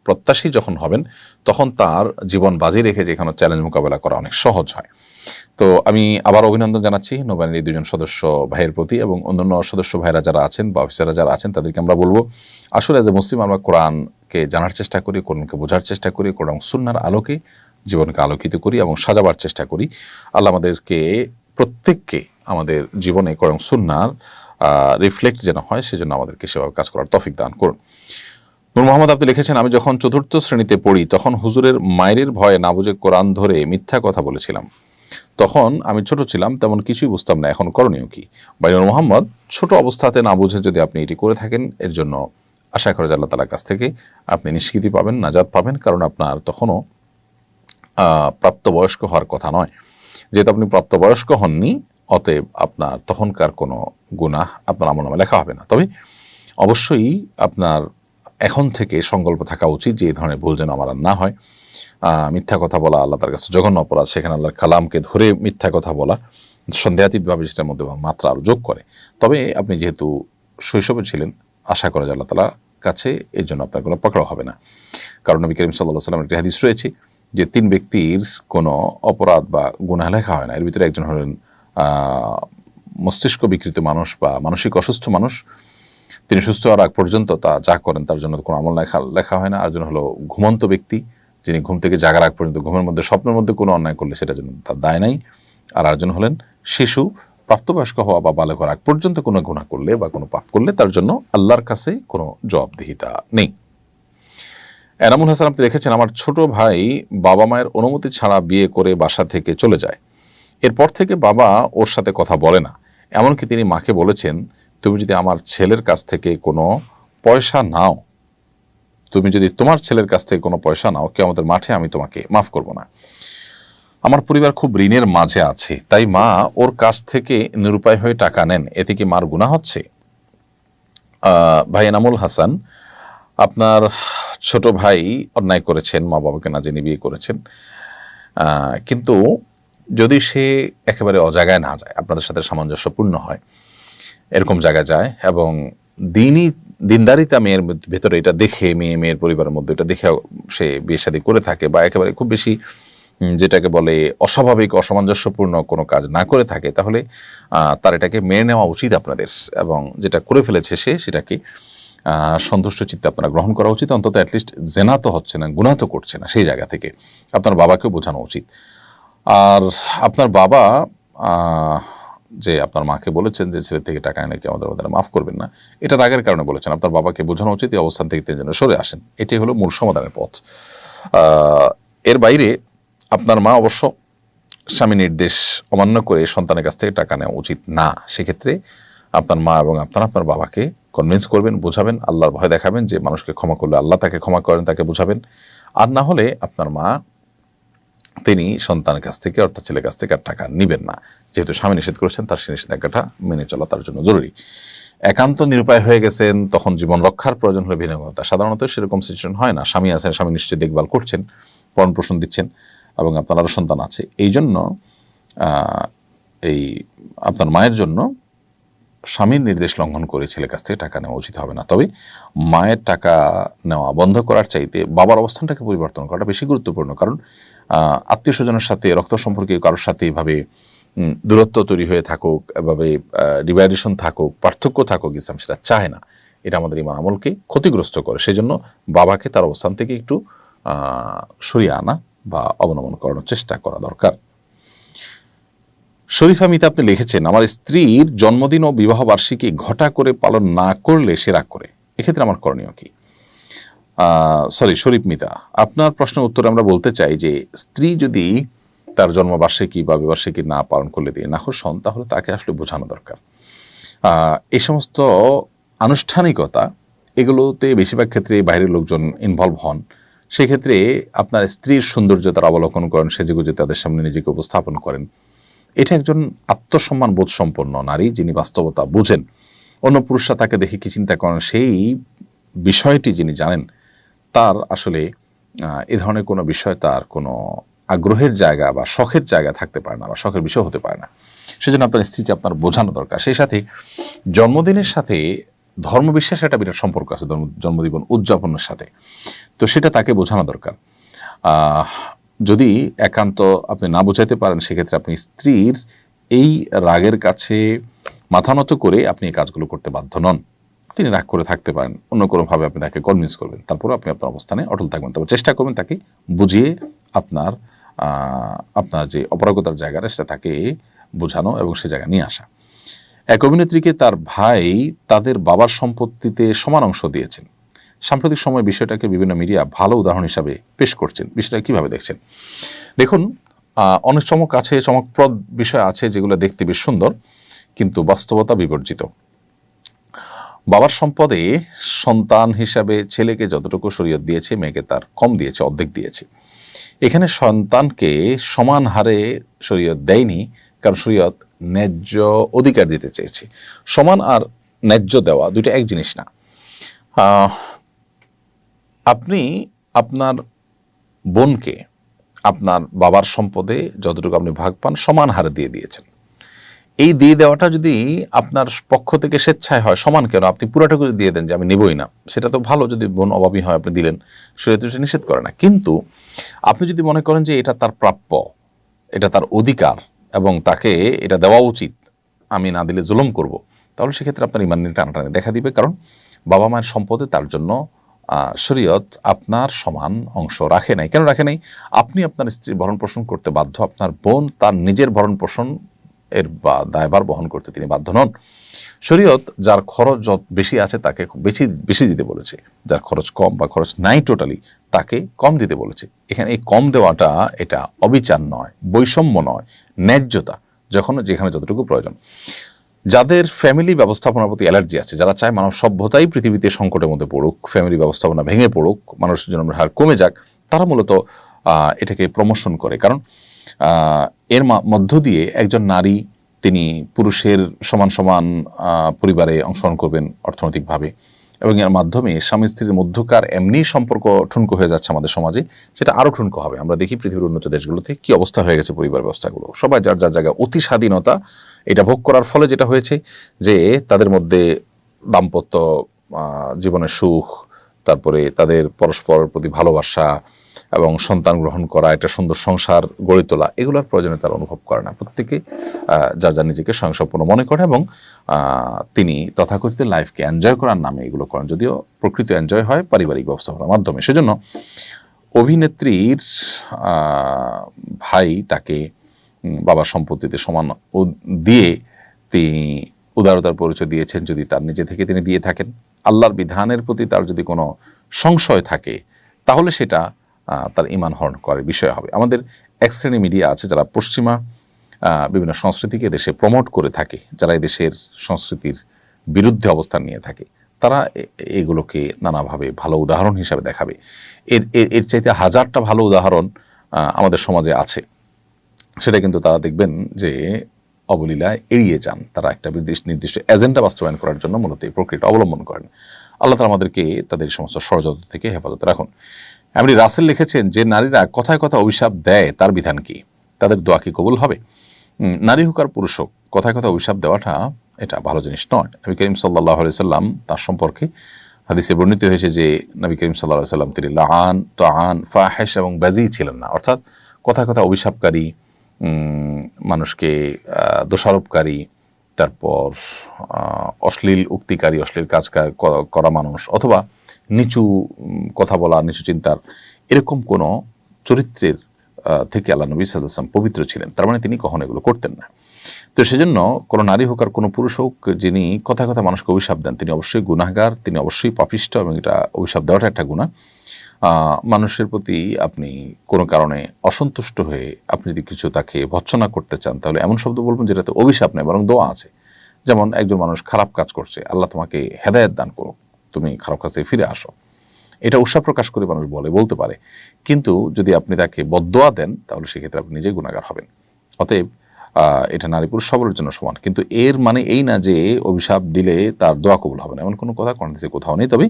S2: প্রত্যাশী যখন হবেন তখন তার জীবন বাজি রেখে যেখানে চ্যালেঞ্জ মোকাবেলা করা অনেক সহজ হয়। তো আমি আবার অভিনন্দন জানাচ্ছি নৌবাহিনীর এই 2 জন সদস্য ভাইয়ের প্রতি এবং অন্যান্য সদস্য ভাইরা যারা আছেন বা অফিসাররা যারা আছেন তাদেরকে আমরা বলবো, আসলে এজ এ মুসলিম আমরা কোরআনকে জানার চেষ্টা করি, কোরআনকে বোঝার চেষ্টা করি, কোরআন সুন্নাহর আলোকে জীবনকে আলোকিত করি এবং সাজাবার চেষ্টা করি। আল্লাহ আমাদেরকে প্রত্যেককে আমাদের জীবনে কোরআন সুন্নাহর রিফ্লেক্ট যেন হয় সেজন্য আমাদেরকে সেভাবে কাজ করার তৌফিক দান করুন। নূর মোহাম্মদ আপনি লিখেছেন, আমি যখন 4র্থ শ্রেণীতে পড়ি তখন হুজুরের মায়ের ভয়ে না বুঝে কোরআন ধরে মিথ্যা কথা বলেছিলাম। তখন আমি ছোট ছিলাম, তেমন কিছুই বুঝতাম না, এখন করণীয় কি? নূর মোহাম্মদ, ছোট অবস্থাতে না বুঝে যদি আপনি এটি করে থাকেন এর জন্য আশা করা যায় আল্লাহ তাআলার কাছ থেকে আপনি নিষ্কৃতি পাবেন, নাজাত পাবেন, কারণ আপনার তখনও প্রাপ্তবয়স্ক হওয়ার কথা নয়। যেহেতু আপনি প্রাপ্তবয়স্ক হননি, অতএব আপনার তখনকার কোনো গুনাহ আপনার আমলনামায় লেখা হবে না। তবে অবশ্যই আপনার এখন থেকে সংকল্প থাকা উচিত যে এই ধরনের ভুল যেন আমার আর না হয়। মিথ্যা কথা বলা আল্লাহ তার কাছে জঘন্য অপরাধ, সেখানে আল্লাহর কালামকে ধরে মিথ্যা কথা বলা সন্দেহাতীতভাবে সেটার মধ্যে মাত্রা আরও যোগ করে। তবে আপনি যেহেতু শৈশবে ছিলেন, আশা করা যায় আল্লাহ তাআলার কাছে এর জন্য আপনার কোনো পাকড়াও হবে না। কারণ নবী করিম সাল্লাল্লাহু আলাইহি ওয়াসাল্লামের একটি হাদিস রয়েছে যে 3 ব্যক্তির কোনো অপরাধ বা গুনাহ লেখা হয় না। এর ভিতরে একজন হলেন মস্তিষ্ক বিকৃত মানুষ বা মানসিক অসুস্থ মানুষ, তিনি সুস্থ হওয়ার আগ পর্যন্ত তা যা করেন তার জন্য কোনো আমল লেখা হয় না। আর একজন হলো ঘুমন্ত ব্যক্তি, যিনি ঘুম থেকে জাগার আগ পর্যন্ত ঘুমের মধ্যে স্বপ্নের মধ্যে কোনো অন্যায় করলে সেটার জন্য তার দায় নাই। আর একজন হলেন শিশু, প্রাপ্তবয়স্ক হওয়া বা বালেগ হওয়ার আগ পর্যন্ত কোনো গুনাহ করলে বা কোনো পাপ করলে তার জন্য আল্লাহর কাছে কোনো জবাবদিহিতা নেই। এনামুল হাসান, আপনি দেখেছেন আমার ছোট ভাই বাবা মায়ের অনুমতি ছাড়া বিয়ে করে বাসা থেকে চলে যায়। এরপর থেকে বাবা ওর সাথে কথা বলে না। এমনকি তিনি মাকে বলেছেন, তুমি যদি আমার ছেলের কাছ থেকে কোনো পয়সা নাও, তুমি যদি তোমার ছেলের কাছ থেকে কোনো পয়সা নাও, কিয়ামতের মাঠে আমি তোমাকে মাফ করব না। আমার পরিবার খুব ঋণের মাঝে আছে, তাই মা ওর কাছ থেকে নিরুপায় হয়ে টাকা নেন, এতে কি মার গুনাহ হচ্ছে? ভাই এনামুল হাসান, আপনার ছোট ভাই অন্যায় করেছেন, মা বাবাকে না জেনে বিয়ে করেছেন, কিন্তু যদি সে একেবারে অজায়গায় না যায়, আপনাদের সাথে সামঞ্জস্যপূর্ণ হয়, এরকম জায়গায় যায় এবং দিনদারিতা মেয়ের ভেতরে এটা দেখে, মেয়ের পরিবারের মধ্যে এটা দেখে সে বিয়ে শাদী করে থাকে, বা একেবারে খুব বেশি যেটাকে বলে অস্বাভাবিক অসামঞ্জস্যপূর্ণ কোনো কাজ না করে থাকে, তাহলে তার এটাকে মেনে নেওয়া উচিত আপনাদের, এবং যেটা করে ফেলেছে সে সেটাকে সন্তুষ্ট চিত্তে আপনারা গ্রহণ করা উচিত। অন্তত অ্যাটলিস্ট জেনা তো হচ্ছে না, গুনাহ তো করছে না, সেই জায়গা থেকে আপনার বাবাকেও বোঝানো উচিত। আর আপনার বাবা যে আপনার মাকে বলেছেন যে ছেলে থেকে টাকা এনে কি আমাদের মাফ করবেন না, এটা রাগের কারণে বলেছেন। আপনার বাবাকে বোঝানো উচিত এই অবস্থান থেকে তিনি যেন সরে আসেন, এটাই হলো মূল সমাধানের পথ। এর বাইরে আপনার মা অবশ্য স্বামী নির্দেশ অমান্য করে সন্তানের কাছ থেকে টাকা নেওয়া উচিত না। সেক্ষেত্রে আপনার মা এবং আপনার বাবাকে কনভিন্স করবেন, বোঝাবেন, আল্লাহর ভয় দেখাবেন যে মানুষকে ক্ষমা করলে আল্লাহ তাকে ক্ষমা করেন, তাকে বোঝাবেন। আর না হলে আপনার মা তিনি সন্তানের কাছ থেকে অর্থাৎ ছেলের কাছ থেকে আর টাকা নেবেন না। যেহেতু স্বামী নিষেধ করেছেন, তার সেই নিষেধাজ্ঞাটা মেনে চলা তার জন্য জরুরি। একান্ত নিরুপায় হয়ে গেছেন, তখন জীবন রক্ষার প্রয়োজন হলে ভিন্নতা। সাধারণত সেরকম সিচুয়েশন হয় না। স্বামী আছেন, স্বামী নিশ্চয়ই দেখভাল করছেন, ভরণ পোষণ দিচ্ছেন, এবং আপনার আরও সন্তান আছে। এই জন্য এই আপনার মায়ের জন্য স্বামীর নির্দেশ লঙ্ঘন করে ছেলের কাছ থেকে টাকা নেওয়া উচিত হবে না। তবে মায়ের টাকা নেওয়া বন্ধ করার চাইতে বাবার অবস্থানটাকে পরিবর্তন করাটা বেশি গুরুত্বপূর্ণ। কারণ আত্মীয় স্বজনের সাথে, রক্ত সম্পর্কে কারোর সাথে এভাবে দূরত্ব তৈরি হয়ে থাকুক, এভাবে ডিভাইডেশন থাকুক, পার্থক্য থাকুক, ইসলাম সেটা চায় না। এটা আমাদের ঈমান আমলকে ক্ষতিগ্রস্ত করে। সেই জন্য বাবাকে তার অবস্থান থেকে একটু সরিয়ে আনা বা অবনমন করানোর চেষ্টা করা দরকার। শরীফা মিতা, আপনি লিখেছেন আমার স্ত্রীর জন্মদিন ও বিবাহ বার্ষিকী ঘটা করে পালন না করলে সে রাগ করে, এক্ষেত্রে আমার করণীয় কি? শরীফ মিতা, আপনার প্রশ্নের উত্তরে আমরা বলতে চাই যে স্ত্রী যদি তার জন্মবার্ষিকী বা বিবার্ষিকী না পালন করলে দিয়ে নাখোশ হন, তাহলে তাকে আসলে বোঝানো দরকার। এই সমস্ত আনুষ্ঠানিকতা এগুলোতে বেশিরভাগ ক্ষেত্রে বাইরের লোকজন ইনভলভ হন। সেক্ষেত্রে আপনার স্ত্রীর সৌন্দর্য তারা অবলোকন করেন, সেজেগুজে তাদের সামনে নিজেকে উপস্থাপন করেন। এটা একজন আত্মসম্মান বোধ সম্পন্ন নারী, যিনি বাস্তবতা বুঝেন। অন্য পুরুষরা তাকে দেখে কি চিন্তা করেন সেই বিষয়টি যিনি জানেন, তার আসলে এ ধরনের কোনো বিষয় তার কোনো আগ্রহের জায়গা বা শখের জায়গা থাকতে পারে না, বা শখের বিষয় হতে পারে না। সেজন্য আপনার স্ত্রীকে আপনার বোঝানো দরকার। সেই সাথে জন্মদিনের সাথে ধর্মবিশ্বাসের একটা বিরাট সম্পর্ক আছে, জন্মদিন উদযাপনের সাথে, তো সেটা তাকে বোঝানো দরকার। যদি একান্ত আপনি না বোঝাতে পারেন, সেক্ষেত্রে আপনি স্ত্রীর এই রাগের কাছে মাথা নত করে আপনি এই কাজগুলো করতে বাধ্য নন। তিনি রাগ করে থাকতে পারেন, অন্য কোনোভাবে আপনি তাকে কনভিন্স করবেন, তারপরে আপনি আপনার অবস্থানে অটল থাকবেন। তবে চেষ্টা করবেন তাকে বুঝিয়ে আপনার যে অপারগতার জায়গাটা সেটা তাকে বোঝানো এবং সে জায়গা নিয়ে আসা। এক অভিনেত্রীকে তার ভাই তাদের বাবার সম্পত্তিতে সমান অংশ দিয়েছেন। সাম্প্রতিক সময় বিষয়টাকে বিভিন্ন মিডিয়া ভালো উদাহরণ হিসাবে পেশ করছেন। বিষয়টা কিভাবে দেখছেন? দেখুন, অনেক চমকপ্রদ বিষয় আছে যেগুলো দেখতে বেশ সুন্দর, কিন্তু বাস্তবতা বিবর্জিত। বাবার সম্পদে সন্তান হিসাবে ছেলেকে যতটুকু শরীয়ত দিয়েছে, মেয়েকে তার কম দিয়েছে, অর্ধেক দিয়েছে। এখানে সন্তানকে সমান হারে শরীয়ত দেয়নি, কারণ শরীয়ত ন্যায্য অধিকার দিতে চেয়েছে। সমান আর ন্যায্য দেওয়া দুটো এক জিনিস না। আপনি আপনার বোনকে আপনার বাবার সম্পদে যতটুকু আপনি ভাগ পান সমান হারে দিয়ে দিয়েছেন। এই দিয়ে দেওয়াটা যদি আপনার পক্ষ থেকে স্বেচ্ছায় হয়, সমান কেন, আপনি পুরাটুকু দিয়ে দেন যে আমি নেবই না, সেটা তো ভালো। যদি বোন অভাবী হয় আপনি দিলেন, শরীয়ত নিষেধ করে না। কিন্তু আপনি যদি মনে করেন যে এটা তার প্রাপ্য, এটা তার অধিকার এবং তাকে এটা দেওয়া উচিত, আমি না দিলে জুলুম করব, তাহলে সেক্ষেত্রে আপনার ইমান নিয়ে টানাটানি দেখা দিবে। কারণ বাবা মায়ের সম্পদে তার জন্য শরীয়ত আপনার সমান অংশ রাখে নাই। কেন রাখে নাই? আপনি আপনার স্ত্রীর ভরণ পোষণ করতে বাধ্য, আপনার বোন তার নিজের ভরণ পোষণ এর দায়ভার বহন করতে তিনি বাধ্য নন। শরীয়ত যার খরচ যত বেশি আছে তাকে বেশি বেশি দিতে বলেছে, যার খরচ কম বা খরচ নাই টোটালি তাকে কম দিতে বলেছে। এখানে এই কম দেওয়াটা এটা অবিচার নয়, বৈষম্য নয়, ন্যায্যতা, যেখানে যতটুকু প্রয়োজন। যাদের ফ্যামিলি ব্যবস্থাপনার প্রতি অ্যালার্জি আছে, যারা চায় মানব সভ্যতাই পৃথিবীতে সংকটের মধ্যে পড়ুক, ফ্যামিলি ব্যবস্থাপনা ভেঙে পড়ুক, মানুষের জন্মের হার কমে যাক, তারা মূলত এটাকে প্রমোশন করে। কারণ এর মধ্য দিয়ে একজন নারী তিনি পুরুষের সমান সমান পরিবারে অংশগ্রহণ করবেন অর্থনৈতিকভাবে, এবং এর মাধ্যমে স্বামী স্ত্রীর মধ্যকার এমনি সম্পর্ক ঠুনকো হয়ে যাচ্ছে আমাদের সমাজে, সেটা আরও ঠুনকো হবে। আমরা দেখি পৃথিবীর উন্নত দেশগুলোতে কি অবস্থা হয়ে গেছে পরিবার ব্যবস্থাগুলো, সবাই যার যার জায়গায় অতি স্বাধীনতা এটা ভোগ করার ফলে যেটা হয়েছে যে তাদের মধ্যে দাম্পত্য জীবনের সুখ, তারপরে তাদের পরস্পরের প্রতি ভালোবাসা এবং সন্তান গ্রহণ করা, একটা সুন্দর সংসার গড়ে তোলা, এগুলোর প্রয়োজনে তারা অনুভব করে না। প্রত্যেকে যার যার নিজেকে স্বয়ংসম্পূর্ণ মনে করে এবং তিনি তথাকথিত লাইফকে এনজয় করার নামে এগুলো করেন, যদিও প্রকৃত এনজয় হয় পারিবারিক ব্যবস্থাপনার মাধ্যমে। সেজন্য অভিনেত্রীর ভাই তাকে বাবার সম্পত্তিতে সমান দিয়ে তিনি উদারতার পরিচয় দিয়েছেন। যদি তার নিজে থেকে তিনি দিয়ে থাকেন, আল্লাহর বিধানের প্রতি তার যদি কোনো সংশয় থাকে, তাহলে সেটা তার ঈমান হরণ করার বিষয় হবে। আমাদের এক শ্রেণী মিডিয়া আছে যারা পশ্চিমা বিভিন্ন সংস্কৃতিকে দেশে প্রমোট করে থাকে, যারা এই দেশের সংস্কৃতির বিরুদ্ধে অবস্থান নিয়ে থাকে, তারা এগুলোকে নানাভাবে ভালো উদাহরণ হিসাবে দেখাবে। এর চাইতে হাজারটা ভালো উদাহরণ আমাদের সমাজে আছে, সেটা কিন্তু তারা দেখবেন যে অবলীলায় এড়িয়ে যান। তারা একটা নির্দিষ্ট এজেন্ডা বাস্তবায়ন করার জন্য মূলত এই প্রক্রিয়াটা অবলম্বন করেন। আল্লাহ তাআলা আমাদেরকে তাদের সমস্ত ষড়যন্ত্র থেকে হেফাজতে রাখুন। এমনি রাসেল লিখেছেন যে নারীরা কথায় কথা অভিশাপ দেয়, তার বিধান কি? তাদের দোয়া কি কবুল হবে? নারী হোক আর পুরুষ হোক, কথায় কথা অভিশাপ দেওয়াটা এটা ভালো জিনিস নয়। নবী করিম সাল্লাল্লাহু আলাইহি সাল্লাম তার সম্পর্কে হাদিসে বর্ণিত হয়েছে যে নবী করিম সাল্লাল্লাহু আলাইহি সাল্লাম তিনি লাআন, তাআন, ফাহিশ এবং বাযী ছিলেন না। অর্থাৎ কথায় কথা অভিশাপকারী, মানুষকে দোষারোপকারী, তারপর অশ্লীল উক্তিকারী, অশ্লীল কাজ করা মানুষ, অথবা নিচু কথা বলা, নিচু চিন্তার, এরকম কোনো চরিত্রের থেকে আল্লাহ নবী সাল্লাল্লাহু আলাইহি ওয়াসাল্লাম পবিত্র ছিলেন। তার মানে তিনি কখনো এগুলো করতেন না। তো সেজন্য কোনো নারী হোক আর কোনো পুরুষ হোক, যিনি কথা কথা মানুষকে অভিশাপ দেন, তিনি অবশ্যই গুনাহগার, তিনি অবশ্যই পাপিষ্ঠ, এবং এটা অভিশাপ দেওয়াটা একটা গুনাহ। মানুষের প্রতি আপনি কোনো কারণে অসন্তুষ্ট হয়ে আপনি যদি কিছু তাকে ভৎসনা করতে চান, তাহলে এমন শব্দ বলবেন যেটাতে অভিশাপ নেই বরং দোয়া আছে। যেমন একজন মানুষ খারাপ কাজ করছে, আল্লাহ তোমাকে হেদায়েত দান করুক, তুমি খারাপ কাজ থেকে ফিরে আসো, এটা উৎসাহ প্রকাশ করে মানুষ বলতে পারে। কিন্তু যদি আপনি তাকে বদদোয়া দেন, তাহলে সেক্ষেত্রে আপনি নিজেই গুনাহগার হবেন। অতএব এটা নারী পুরুষ সবার জন্য সমান। কিন্তু এর মানে এই না যে অভিশাপ দিলে তার দোয়া কবুল হবে না, এমন কোনো কথা কোরআন হাদিসে কোথাও নেই। তবে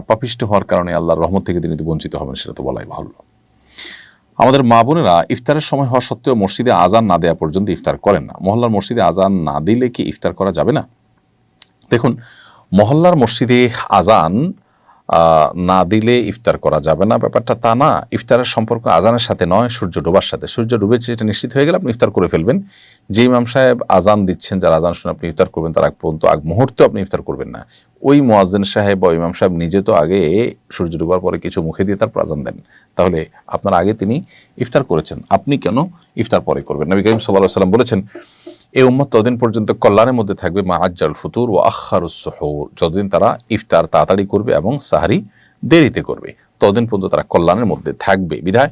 S2: পাপিষ্ঠ হওয়ার কারণে আল্লাহর রহমত থেকে তিনি বঞ্চিত হবেন, সেটা তো বলাই বাহুল্য। আমাদের মা বোনেরা ইফতারের সময় হওয়া সত্ত্বেও মসজিদে আজান না দেওয়া পর্যন্ত ইফতার করেন না। মহল্লার মসজিদে আজান না দিলে কি ইফতার করা যাবে না? দেখুন, মহল্লার মসজিদে আজান না দিলে ইফতার করা যাবে না, ব্যাপারটা তা না। ইফতারের সম্পর্ক আজানের সাথে নয়, সূর্য ডোবার সাথে। সূর্য ডুবেছে এটা নিশ্চিত হয়ে গেলে আপনি ইফতার করে ফেলবেন। যে ইমাম সাহেব আজান দিচ্ছেন, যারা আজান শুনে আপনি ইফতার করবেন, তার আগ মুহূর্তে আপনি ইফতার করবেন না। ওই মুয়াজ্জিন সাহেব বা ইমাম সাহেব নিজে তো আগে সূর্য ডোবার পরে কিছু মুখে দিয়ে তারপর আজান দেন, তাহলে আপনার আগে তিনি ইফতার করেছেন, আপনি কেন ইফতার পরে করবেন? নবী করিম সাল্লাল্লাহু আলাইহি ওয়াসাল্লাম বলেছেন, এই উম্মত ততদিন পর্যন্ত কল্যাণের মধ্যে থাকবে মা আজ্জাল ফুতুর ও আখারুস সুহুর, যতদিন তারা ইফতার তাড়াতাড়ি করবে এবং সাহারি দেরিতে করবে, ততদিন পর্যন্ত তারা কল্যাণের মধ্যে থাকবে। বিধায়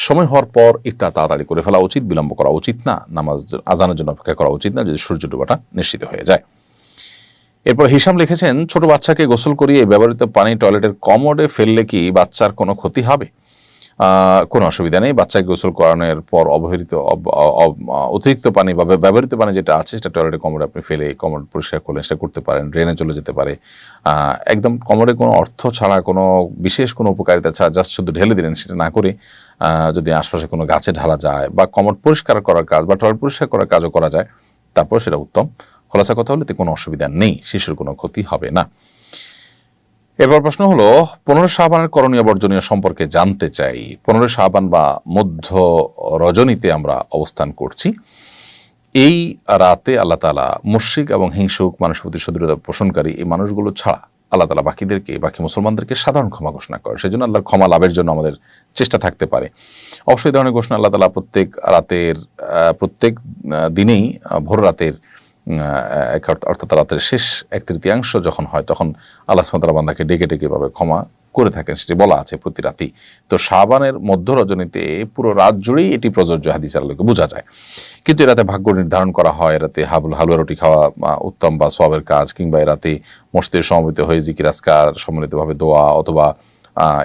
S2: সময় হওয়ার পর ইফতার তাড়াতাড়ি করে ফেলা উচিত, বিলম্ব করা উচিত না, নামাজ আজানের জন্য অপেক্ষা করা উচিত না, যদি সূর্য ডোবাটা নিশ্চিত হয়ে যায়। এরপর হিসাম লিখেছেন, ছোট বাচ্চাকে গোসল করিয়ে ব্যবহৃত পানি টয়লেটের কমোডে ফেললে কি বাচ্চার কোনো ক্ষতি হবে? কোনো অসুবিধা নেই। বাচ্চাকে গোসল করানোর পর অতিরিক্ত পানি বা ব্যবহৃত পানি যেটা আছে সেটা টয়লেটে কমোডে আপনি ফেলে কমোড পরিষ্কার করলেন, সেটা করতে পারেন, ড্রেনে চলে যেতে পারে। একদম কমোডে কোনো অর্থ ছাড়া, কোনো বিশেষ কোনো উপকারিতা ছাড়া জাস্ট শুধু ঢেলে দিলেন, সেটা না করে যদি আশপাশে কোনো গাছে ঢালা যায় বা কমোড পরিষ্কার করার কাজ বা টয়লেট পরিষ্কার করার কাজও করা যায়, তারপর সেটা উত্তম। খোলাসা কথা হলে কোনো অসুবিধা নেই, শিশুর কোনো ক্ষতি হবে না। এরপর প্রশ্ন হলো 15 শাবানের করণীয় বর্জনীয় সম্পর্কে জানতে চাই। 15 শাবান বা মধ্য রজনীতে আমরা অবস্থান করছি। এই রাতে আল্লাহ তাআলা মুশরিক এবং হিংসুক মানুষের প্রতি শত্রুতা পোষণকারী এই মানুষগুলো ছাড়া আল্লাহ তাআলা বাকি মুসলমানদেরকে সাধারণ ক্ষমা ঘোষণা করে। সেজন্য আল্লাহর ক্ষমা লাভের জন্য আমাদের চেষ্টা থাকতে পারে। অবশ্যই ধরনের ঘোষণা আল্লাহ তাআলা প্রত্যেক দিনেই ভোর রাতের অর্থাৎ রাতের শেষ 1/3 যখন হয় তখন আল্লাহ সুবহানাহু ওয়া তাআলা বান্দাকে ডেকে ডেকে ভাবে ক্ষমা করে থাকেন, সেটি বলা আছে প্রতি রাতেই। তো শাবানের মধ্য রজনীতে পুরো রাত জুড়েই এটি প্রযোজ্য হাদিসের আলোকে বোঝা যায়। কিন্তু এরাতে ভাগ্য নির্ধারণ করা হয়, এরাতে হালুয়া রুটি খাওয়া উত্তম বা সওয়াবের কাজ, কিংবা এরাতে মসজিদে সমবেত হয়ে জিকির আজকার, সম্মিলিতভাবে দোয়া, অথবা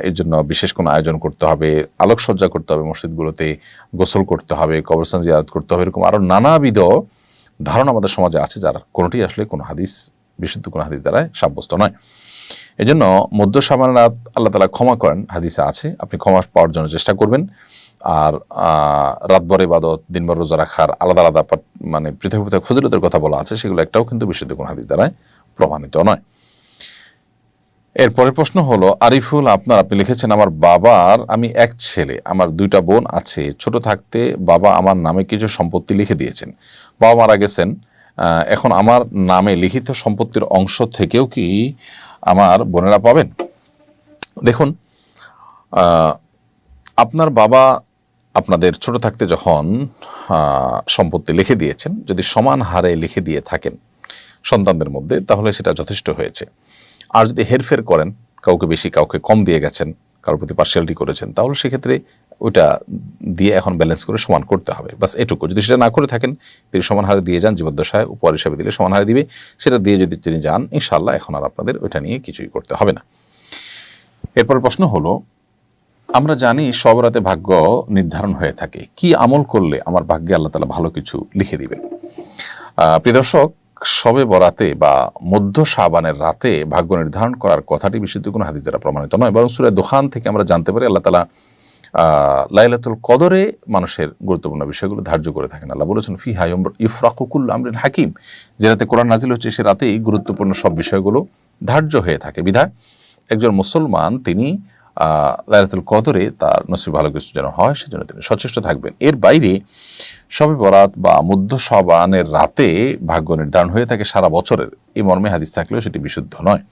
S2: এর জন্য বিশেষ কোনো আয়োজন করতে হবে, আলোকসজ্জা করতে হবে মসজিদগুলোতে, গোসল করতে হবে, কবরস্থান জিয়ারত করতে হবে, এরকম আরও নানাবিধ ধারণা আমাদের সমাজে আছে, যার কোনোটি আসলে কোনো হাদিস, বিশুদ্ধ কোনো হাদিস দ্বারা সাব্যস্ত নয়। এই জন্য মধ্য শাবানের রাত আল্লাহ তাআলা ক্ষমা করেন, হাদিসে আছে। আপনি ক্ষমা পাওয়ার জন্য চেষ্টা করবেন। আর রাতভর ইবাদত, দিনভর রোজা রাখার আলাদা আলাদা মানে পৃথক পৃথক ফজিলতের কথা বলা আছে, সেগুলো একটাও কিন্তু বিশুদ্ধ কোনো হাদিস দ্বারা প্রমাণিত নয়। এরপরের প্রশ্ন হলো আরিফুল, আপনি লিখেছেন, আমার বাবার আমি এক ছেলে, আমার 2টা বোন আছে। ছোট থাকতে বাবা আমার নামে কিছু সম্পত্তি লিখে দিয়েছেন। বাবা মারা গেছেন, এখন আমার নামে লিখিত সম্পত্তির অংশ থেকেও কি আমার বোনেরা পাবেন? দেখুন, আপনার বাবা আপনাদের ছোট থাকতে যখন সম্পত্তি লিখে দিয়েছেন, যদি সমান হারে লিখে দিয়ে থাকেন সন্তানদের মধ্যে, তাহলে সেটা যথেষ্ট হয়েছে। আর যদি হেরফের করেন, কাউকে বেশি কাউকে কম দিয়ে গেছেন, কারোর প্রতি পার্সিয়ালিটি করেছেন, তাহলে সেক্ষেত্রে ওইটা দিয়ে এখন ব্যালেন্স করে সমান করতে হবে, বাস এটুকু। যদি সেটা না করে থাকেন, তিনি সমান হারে দিয়ে যান, জীবদ্দশায় উপহার হিসাবে দিলে সমান হারে দিবে, সেটা দিয়ে যদি তিনি যান, ইনশাআল্লাহ এখন আর আপনাদের ওইটা নিয়ে কিছুই করতে হবে না। এরপর প্রশ্ন হলো, আমরা জানি সব রাতে ভাগ্য নির্ধারণ হয়ে থাকে, কি আমল করলে আমার ভাগ্যে আল্লাহ তাআলা ভালো কিছু লিখে দিবেন? প্রিয় দর্শক, শবে বরাতে বা মধ্য শাবানের রাতে ভাগ্য নির্ধারণ করার কথাটি বিশুদ্ধ কোনো হাদিস দ্বারা প্রমাণিত নয়, বরং সূরা দুখান থেকে আমরা জানতে পারি আল্লাহ তাআলা লাইলাতুল কদরে মানুষের গুরুত্বপূর্ণ বিষয়গুলো ধার্য করে থাকেন। আল্লাহ বলেছেন, ফিহা ইউফরাকু কুল্লু আমরিন হাকিম, যে রাতে কোরআন নাজিল হচ্ছে সে রাতেই গুরুত্বপূর্ণ সব বিষয়গুলো ধার্য হয়ে থাকে। বিধায় একজন মুসলমান তিনি লাইলাতুল কদরে তার নসিব ভালো কিছু যেন হয়, সেজন্য তিনি সচেষ্ট থাকবেন। এর বাইরে শবে বরাত বা মধ্য শাবানের রাতে ভাগ্য নির্ধারণ হয়ে থাকে সারা বছরের, এই মর্মে হাদিস থাকলেও সেটি বিশুদ্ধ নয়।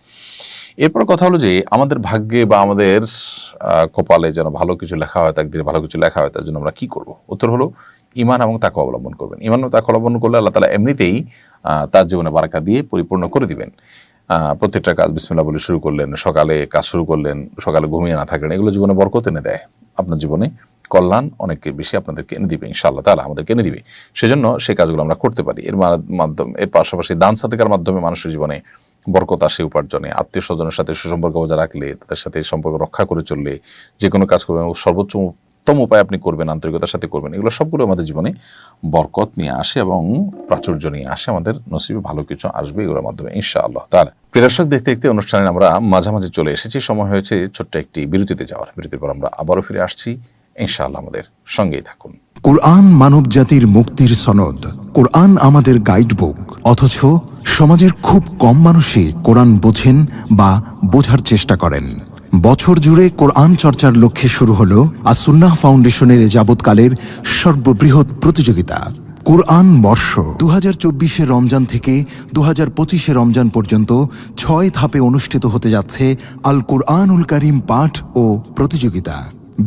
S2: এরপর কথা হলো যে আমাদের ভাগ্যে বা আমাদের কপালে যেন ভালো কিছু লেখা হয়, তাকদিরে ভালো কিছু লেখা হয়, তার জন্য আমরা কি করব? উত্তর হলো ঈমান এবং তাকওয়া অবলম্বন করবেন। ঈমান এবং তাকওয়া অবলম্বন করলে আল্লাহ তাআলা এমনিতেই তার জীবনে বারাকা দিয়ে পরিপূর্ণ করে দিবেন। প্রত্যেকটা কাজ বিসমিল্লাহ বলে শুরু করলেন, সকালে কাজ শুরু করলেন, সকালে ঘুমিয়ে না থাকলেন, এগুলো জীবনে বরকত এনে দেয়, আপনার জীবনে কল্যাণ অনেক বেশি আপনাদেরকে এনে দিবে, ইনশাআল্লাহ তাআলা আমাদেরকে এনে দিবে। সেজন্য সেই কাজগুলো আমরা করতে পারি। এর পাশাপাশি দান সাদেকার মাধ্যমে মানুষের জীবনে বরকত আসে, উপার্জনে, আত্মীয় স্বজনের সাথে সুসম্পর্ক বজায় রাখলে, তাদের সাথে সম্পর্ক রক্ষা করে চললে, যে কোনো কাজ করবেন সর্বোচ্চ উত্তম উপায় আপনি করবেন, আন্তরিকতার সাথে করবেন, এগুলো সবগুলো আমাদের জীবনে বরকত নিয়ে আসে এবং প্রাচুর্য নিয়ে আসে, আমাদের নসিবে ভালো কিছু আসবে এগুলোর মাধ্যমে ইনশাআল্লাহ তাআলা। প্রিয় দর্শক, দেখতে দেখতে অনুষ্ঠানে আমরা মাঝামাঝি চলে এসেছি, সময় হয়েছে ছোট্ট একটি বিরতিতে যাওয়ার। বিরতির পর আমরা আবারও ফিরে আসছি, ইনশাআল্লাহ আমাদের সঙ্গেই থাকুন।
S3: কোরআন মানব জাতির মুক্তির সনদ, কোরআন আমাদের গাইডবুক, অথচ সমাজের খুব কম মানুষই কোরআন বোঝেন বা বোঝার চেষ্টা করেন। বছর জুড়ে কোরআন চর্চার লক্ষ্যে শুরু হলো আস-সুন্নাহ ফাউন্ডেশনের যাবৎকালের সর্ববৃহৎ প্রতিযোগিতা কোরআন বর্ষ। 2024 রমজান থেকে 2025 রমজান পর্যন্ত 6 ধাপে অনুষ্ঠিত হতে যাচ্ছে আল কুরআনুল কারীম পাঠ ও প্রতিযোগিতা।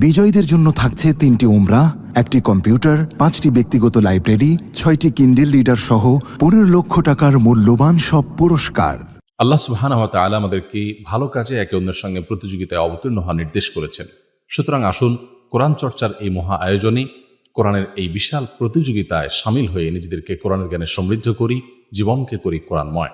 S3: বিজয়ীদের জন্য থাকছে 3টি উমরা, 1টি কম্পিউটার, 5টি ব্যক্তিগত লাইব্রেরি, 6টি কিন্ডেল রিডার সহ 15 লক্ষ টাকার মূল্যবান সব পুরস্কার।
S4: আল্লাহ সুবহানাহু ওয়া তাআলা আমাদেরকে ভালো কাজে একে অন্যের সঙ্গে প্রতিযোগিতায় অবতীর্ণ হওয়ার নির্দেশ করেছেন। সুতরাং আসুন কোরআন চর্চার এই মহা আয়োজনে, কোরআনের এই বিশাল প্রতিযোগিতায় সামিল হয়ে নিজেদেরকে কোরআনের জ্ঞানে সমৃদ্ধ করি, জীবনকে করি কোরআনময়।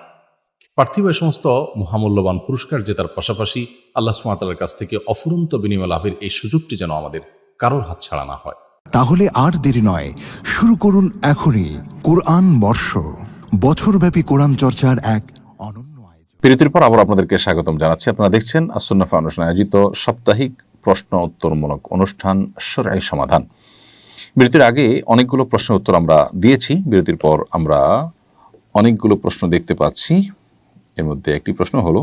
S4: পার্থিব এই সমস্ত মহামূল্যবান পুরস্কার জেতার পাশাপাশি আল্লাহ সুবহানাহু ওয়া তাআলার কাছ থেকে অফুরন্ত বিনিময় লাভের এই সুযোগটি যেন আমাদের কারোর হাতছাড়া না হয়।
S3: তাহলে আর দেরি নয়, শুরু করুন এখনই কোরআন বর্ষ, বছরব্যাপী কোরআন চর্চার এক অনন্য আয়োজন।
S2: বিরতির পর আবার আপনাদেরকে স্বাগতম জানাচ্ছি। আপনারা দেখছেন আস-সুন্নাহ ফাউন্ডেশন আয়োজিত সাপ্তাহিক প্রশ্ন উত্তরমূলক অনুষ্ঠান শরঈ সমাধান। বিরতির আগে অনেকগুলো প্রশ্নের উত্তর আমরা দিয়েছি। বিরতির পর আমরা অনেকগুলো প্রশ্ন দেখতে পাচ্ছি। এর মধ্যে একটি প্রশ্ন হলো,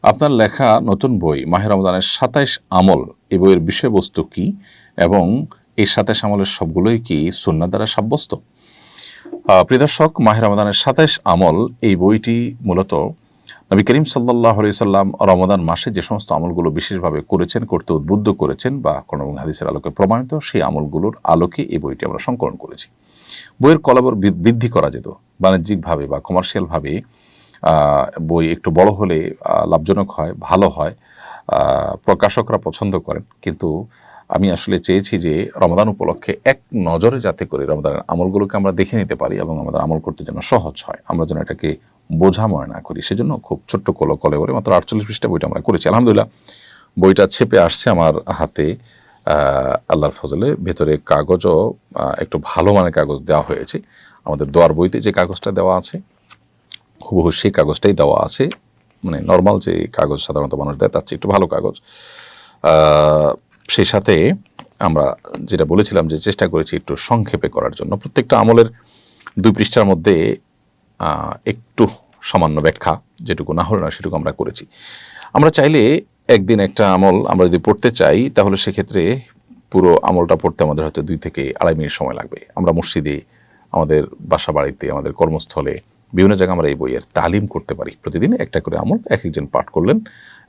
S2: আপনার লেখা নতুন বই মাহে রমজানের 27 আমল, এই বইয়ের বিষয়বস্তু কি এবং এই 27 আমলের সবগুলোই কি সুন্নাহ দ্বারা সাব্যস্ত? প্রিয় দর্শক, মাহে রমজানের 27 আমল এই বইটি মূলত নবী করিম সাল্লাল্লাহু আলাইহি সাল্লাম রমজান মাসে যে সমস্ত আমলগুলো বিশেষভাবে করেছেন, করতে উদ্বুদ্ধ করেছেন বা কোরআন এবং হাদিসের আলোকে প্রমাণিত, সেই আমলগুলোর আলোকে এই বইটি আমরা সংকলন করেছি। বইয়ের কলাবর বৃদ্ধি করা যেত, বাণিজ্যিকভাবে বা কমার্শিয়ালভাবে বই একটু বড় হলে লাভজনক হয়, ভালো হয়, প্রকাশকরা পছন্দ করেন। কিন্তু আমি আসলে চেয়েছি যে রমাদান উপলক্ষে এক নজরে যাতে করে রমাদানের আমলগুলোকে আমরা দেখে নিতে পারি এবং আমাদের আমল করতে যেন সহজ হয়, আমরা যেন এটাকে বোঝা মনে না করি, সেজন্য খুব ছোট্ট কলে করে মাত্র 48 পৃষ্ঠা বইটা আমরা করেছি। আলহামদুলিল্লাহ বইটা ছেপে আসছে আমার হাতে আল্লাহর ফজলে। ভেতরে কাগজও একটু ভালো মানের কাগজ দেওয়া হয়েছে। আমাদের দোয়ার বইতে যে কাগজটা দেওয়া আছে হুবহু সেই কাগজটাই দেওয়া আছে, মানে নর্মাল যে কাগজ সাধারণত মানুষ দেয় তার চেয়ে একটু ভালো কাগজ। সেই সাথে আমরা যেটা বলেছিলাম যে চেষ্টা করেছি একটু সংক্ষেপে করার জন্য। প্রত্যেকটা আমলের 2 পৃষ্ঠার মধ্যে একটু সামান্য ব্যাখ্যা, যেটুকু না হলে না সেটুকু আমরা করেছি। আমরা চাইলে একদিন একটা আমল আমরা যদি পড়তে চাই তাহলে সেক্ষেত্রে পুরো আমলটা পড়তে আমাদের হয়তো 2 থেকে 2.5 মিনিট সময় লাগবে। আমরা মসজিদে, আমাদের বাসা বাড়িতে, আমাদের কর্মস্থলে, বিভিন্ন জায়গায় আমরা এই বইয়ের তালিম করতে পারি। প্রতিদিন একটা করে আমল এক একজন পাঠ করলেন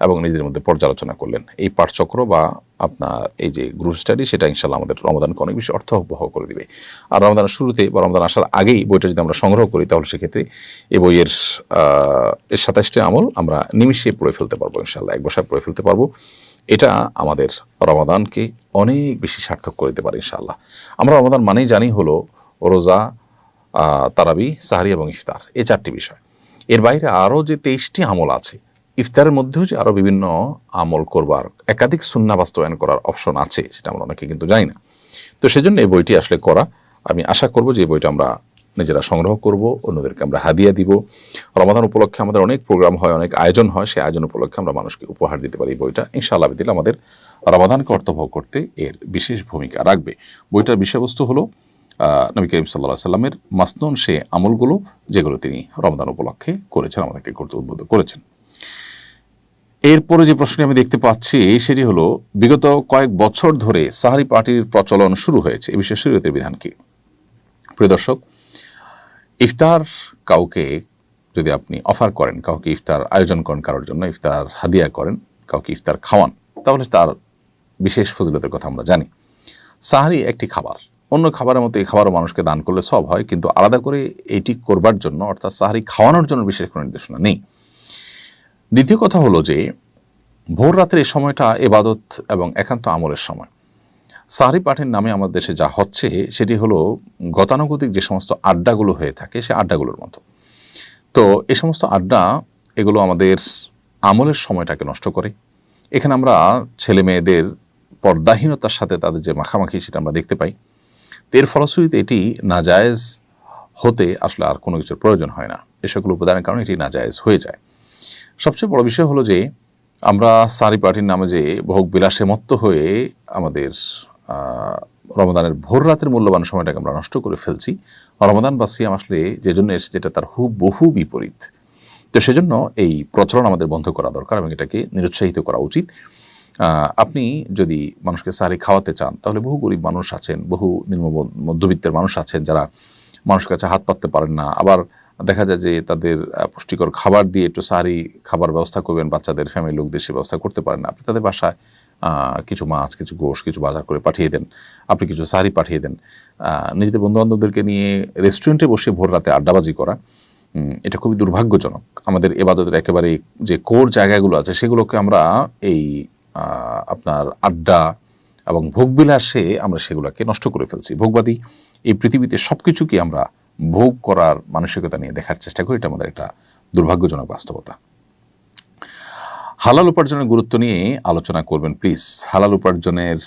S2: এবং নিজেদের মধ্যে পর্যালোচনা করলেন। এই পাঠচক্র বা আপনার এই যে গ্রুপ স্টাডি, সেটা ইনশাল্লাহ আমাদের রমাদানকে অনেক বেশি অর্থবহ করে দিবে। আর রমাদানের শুরুতে বা রমাদান আসার আগেই বইটা যদি আমরা সংগ্রহ করি তাহলে সেক্ষেত্রে এই বইয়ের 27টি আমল আমরা নিমিষে পড়ে ফেলতে পারবো, ইনশাল্লাহ এক বসায় পড়ে ফেলতে পারবো। এটা আমাদের রমাদানকে অনেক বেশি সার্থক করে দিতে পারে ইনশাল্লাহ। আমরা রমাদান মানেই জানি হলো রোজা, তারাবি, সাহরি এবং ইফতার, এই 4টি বিষয়। এর বাইরে আরও যে 23টি আমল আছে, ইফতারের মধ্যেও যে আরও বিভিন্ন আমল করবার, একাধিক সুন্নাহ বাস্তবায়ন করার অপশন আছে, সেটা আমরা অনেকে কিন্তু জানি না। তো সেজন্য এই বইটি আসলে করা। আমি আশা করব যে এই বইটা আমরা নিজেরা সংগ্রহ করব, অন্যদেরকে আমরা হাদিয়া দিব। রমাদান উপলক্ষে আমাদের অনেক প্রোগ্রাম হয়, অনেক আয়োজন হয়, সেই আয়োজন উপলক্ষে আমরা মানুষকে উপহার দিতে পারি। এই বইটা ইনশাআল্লাহ দিলে আমাদের রমাদানকে অর্থবহ করতে এর বিশেষ ভূমিকা রাখবে। বইটার বিষয়বস্তু হলো নবী করিম সাল্লাল্লাহু আলাইহি সাল্লামের মাসনুন সে আমলগুলো, যেগুলো তিনি রমাদান উপলক্ষে করেছেন, আমাদেরকে করতে উদ্বুদ্ধ করেছেন। এরপরে যে প্রশ্নটি আমি দেখতে পাচ্ছি সেটি হলো, বিগত কয়েক বছর ধরে সাহারি পার্টির প্রচলন শুরু হয়েছে, এ বিষয়ে শরীয়তের বিধান কি? প্রিয় দর্শক, ইফতার কাউকে যদি আপনি অফার করেন, কাউকে ইফতার আয়োজন করেন, কারোর জন্য ইফতার হাদিয়া করেন, কাউকে ইফতার খাওয়ান, তাহলে তার বিশেষ ফজিলতের কথা আমরা জানি। সাহারি একটি খাবার, অন্য খাবারের মতো এই খাবারও মানুষকে দান করলে সব হয়, কিন্তু আলাদা করে এটি করবার জন্য অর্থাৎ সাহারি খাওয়ানোর জন্য বিশেষ কোনো নির্দেশনা নেই। দ্বিতীয় কথা হলো যে ভোর রাতের এই সময়টা ইবাদত এবং একান্ত আমলের সময়। সাহরি পাঠের নামে আমাদের দেশে যা হচ্ছে সেটি হলো গতানুগতিক যে সমস্ত আড্ডাগুলো হয়ে থাকে, সে আড্ডাগুলোর মতো। তো এই সমস্ত আড্ডা, এগুলো আমাদের আমলের সময়টাকে নষ্ট করে। এখানে আমরা ছেলে মেয়েদের পর্দাহীনতার সাথে তাদের যে মাখামাখি, সেটা আমরা দেখতে পাই। এর ফলশ্রুতিতে এটি নাজায়েজ হতে আসলে আর কোনো কিছুর প্রয়োজন হয় না। এ সকল উপাদানের কারণে এটি নাজায়েজ হয়ে যায়। সবচেয়ে বড় বিষয় হলো যে আমরা সাহারি পার্টির নামে যে ভোগ বিলাসে মত্ত হয়ে আমাদের রমাদানের ভোর রাতের মূল্যবান সময়টাকে আমরা নষ্ট করে ফেলছি। রমাদান বা সিয়াম আসলে যে জন্য এসে, যেটা তার বহু বিপরীত। তো সেজন্য এই প্রচলন আমাদের বন্ধ করা দরকার এবং এটাকে নিরুৎসাহিত করা উচিত। আপনি যদি মানুষকে সাহারি খাওয়াতে চান তাহলে বহু গরিব মানুষ আছেন, বহু নিম্ন মধ্যবিত্তের মানুষ আছেন যারা মানুষের কাছে হাত পাততে পারেন না। আবার দেখা যায় যে তাদের পুষ্টিকর খাবার দিয়ে একটু সাহারি খাবার ব্যবস্থা করবেন, বাচ্চাদের ফ্যামিলি লোকদের সে ব্যবস্থা করতে পারেন না। আপনি তাদের বাসায় কিছু মাছ, কিছু গোশ, কিছু বাজার করে পাঠিয়ে দেন, আপনি কিছু সাহারি পাঠিয়ে দেন। নিজেদের বন্ধুবান্ধবদেরকে নিয়ে রেস্টুরেন্টে বসে ভোর রাতে আড্ডাবাজি করা, এটা খুবই দুর্ভাগ্যজনক। আমাদের ইবাদতের একেবারে যে কোর জায়গাগুলো আছে সেগুলোকে আমরা এই আপনার আড্ডা এবং ভোগবিলাসে আমরা সেগুলোকে নষ্ট করে ফেলছি। ভোগবাদী এই পৃথিবীতে সব কিছুকে আমরা ভোগ করার মানসিকতা নিয়ে দেখার চেষ্টা করি, এটা আমাদের একটা দুর্ভাগ্যজনক বাস্তবতা। হালাল উপার্জনের গুরুত্ব নিয়ে আলোচনা করবেন প্লিজ। হালাল উপার্জনের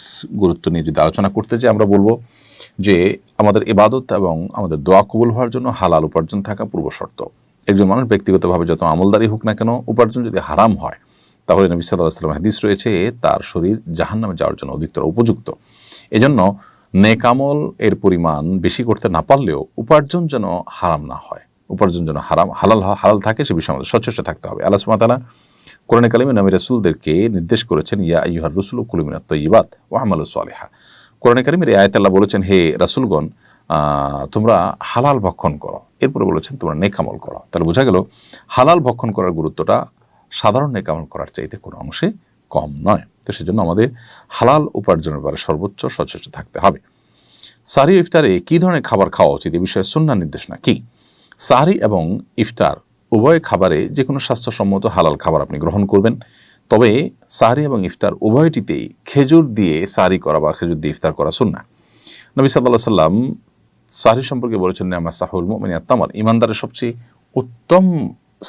S2: গুরুত্ব নিয়ে যদি আলোচনা করতে যাই, আমরা বলবো যে আমাদের ইবাদত এবং আমাদের দোয়া কবুল হওয়ার জন্য হালাল উপার্জন থাকা পূর্ব শর্ত। একজন মানুষ ব্যক্তিগতভাবে যত আমলদারি হোক না কেন, উপার্জন যদি হারাম হয় তাহলে নবী সাল্লাল্লাহু আলাইহি ওয়াসাল্লাম হাদিস রয়েছে তার শরীর জাহান্নামে যাওয়ার জন্য অধিকতর উপযুক্ত। এজন্য নেকামল এর পরিমাণ বেশি করতে না পারলেও উপার্জন যেন হারাম না হয়, উপার্জন যেন হালাল থাকে, সে বিষয়ে আমাদের সচেষ্ট থাকতে হবে। আল্লাহ সুবহানাহু ওয়া তাআলা কোরআনে কারিমে নবী রাসূলদেরকে নির্দেশ করেছেন, ইয়া আইয়ুহার রাসূলু কুলু মিনাত তাইয়্যিবাত ওয়া আমালু সালিহা। কোরআনে কারিমের এই আয়াতে আল্লাহ বলেছেন, হে রাসূলগণ, তোমরা হালাল ভক্ষণ করো, এরপরে বলেছেন তোমরা নেকামল করো। তাহলে বোঝা গেল হালাল ভক্ষণ করার গুরুত্বটা সাধারণ নেকামল করার চাইতে কোনো অংশে কম নয়। তো সেজন্য আমাদের হালাল উপার্জনের ব্যাপারে সর্বোচ্চ সচেষ্ট থাকতে হবে। সাহরি ও ইফতারে কী ধরনের খাবার খাওয়া উচিত, এ বিষয়ে সুন্নাহ নির্দেশনা কি? সাহরি এবং ইফতার উভয় খাবারে যে কোনো স্বাস্থ্যসম্মত হালাল খাবার আপনি গ্রহণ করবেন, তবে সাহরি এবং ইফতার উভয়টিতেই খেজুর দিয়ে সাহরি করা বা খেজুর দিয়ে ইফতার করা সুন্নাহ। নবী সাল্লাল্লাহু আলাইহি সাল্লাম সাহরি সম্পর্কে বলেছেন, নি'মা সাহুল মুমিনি আত-তামর, ইমানদারের সবচেয়ে উত্তম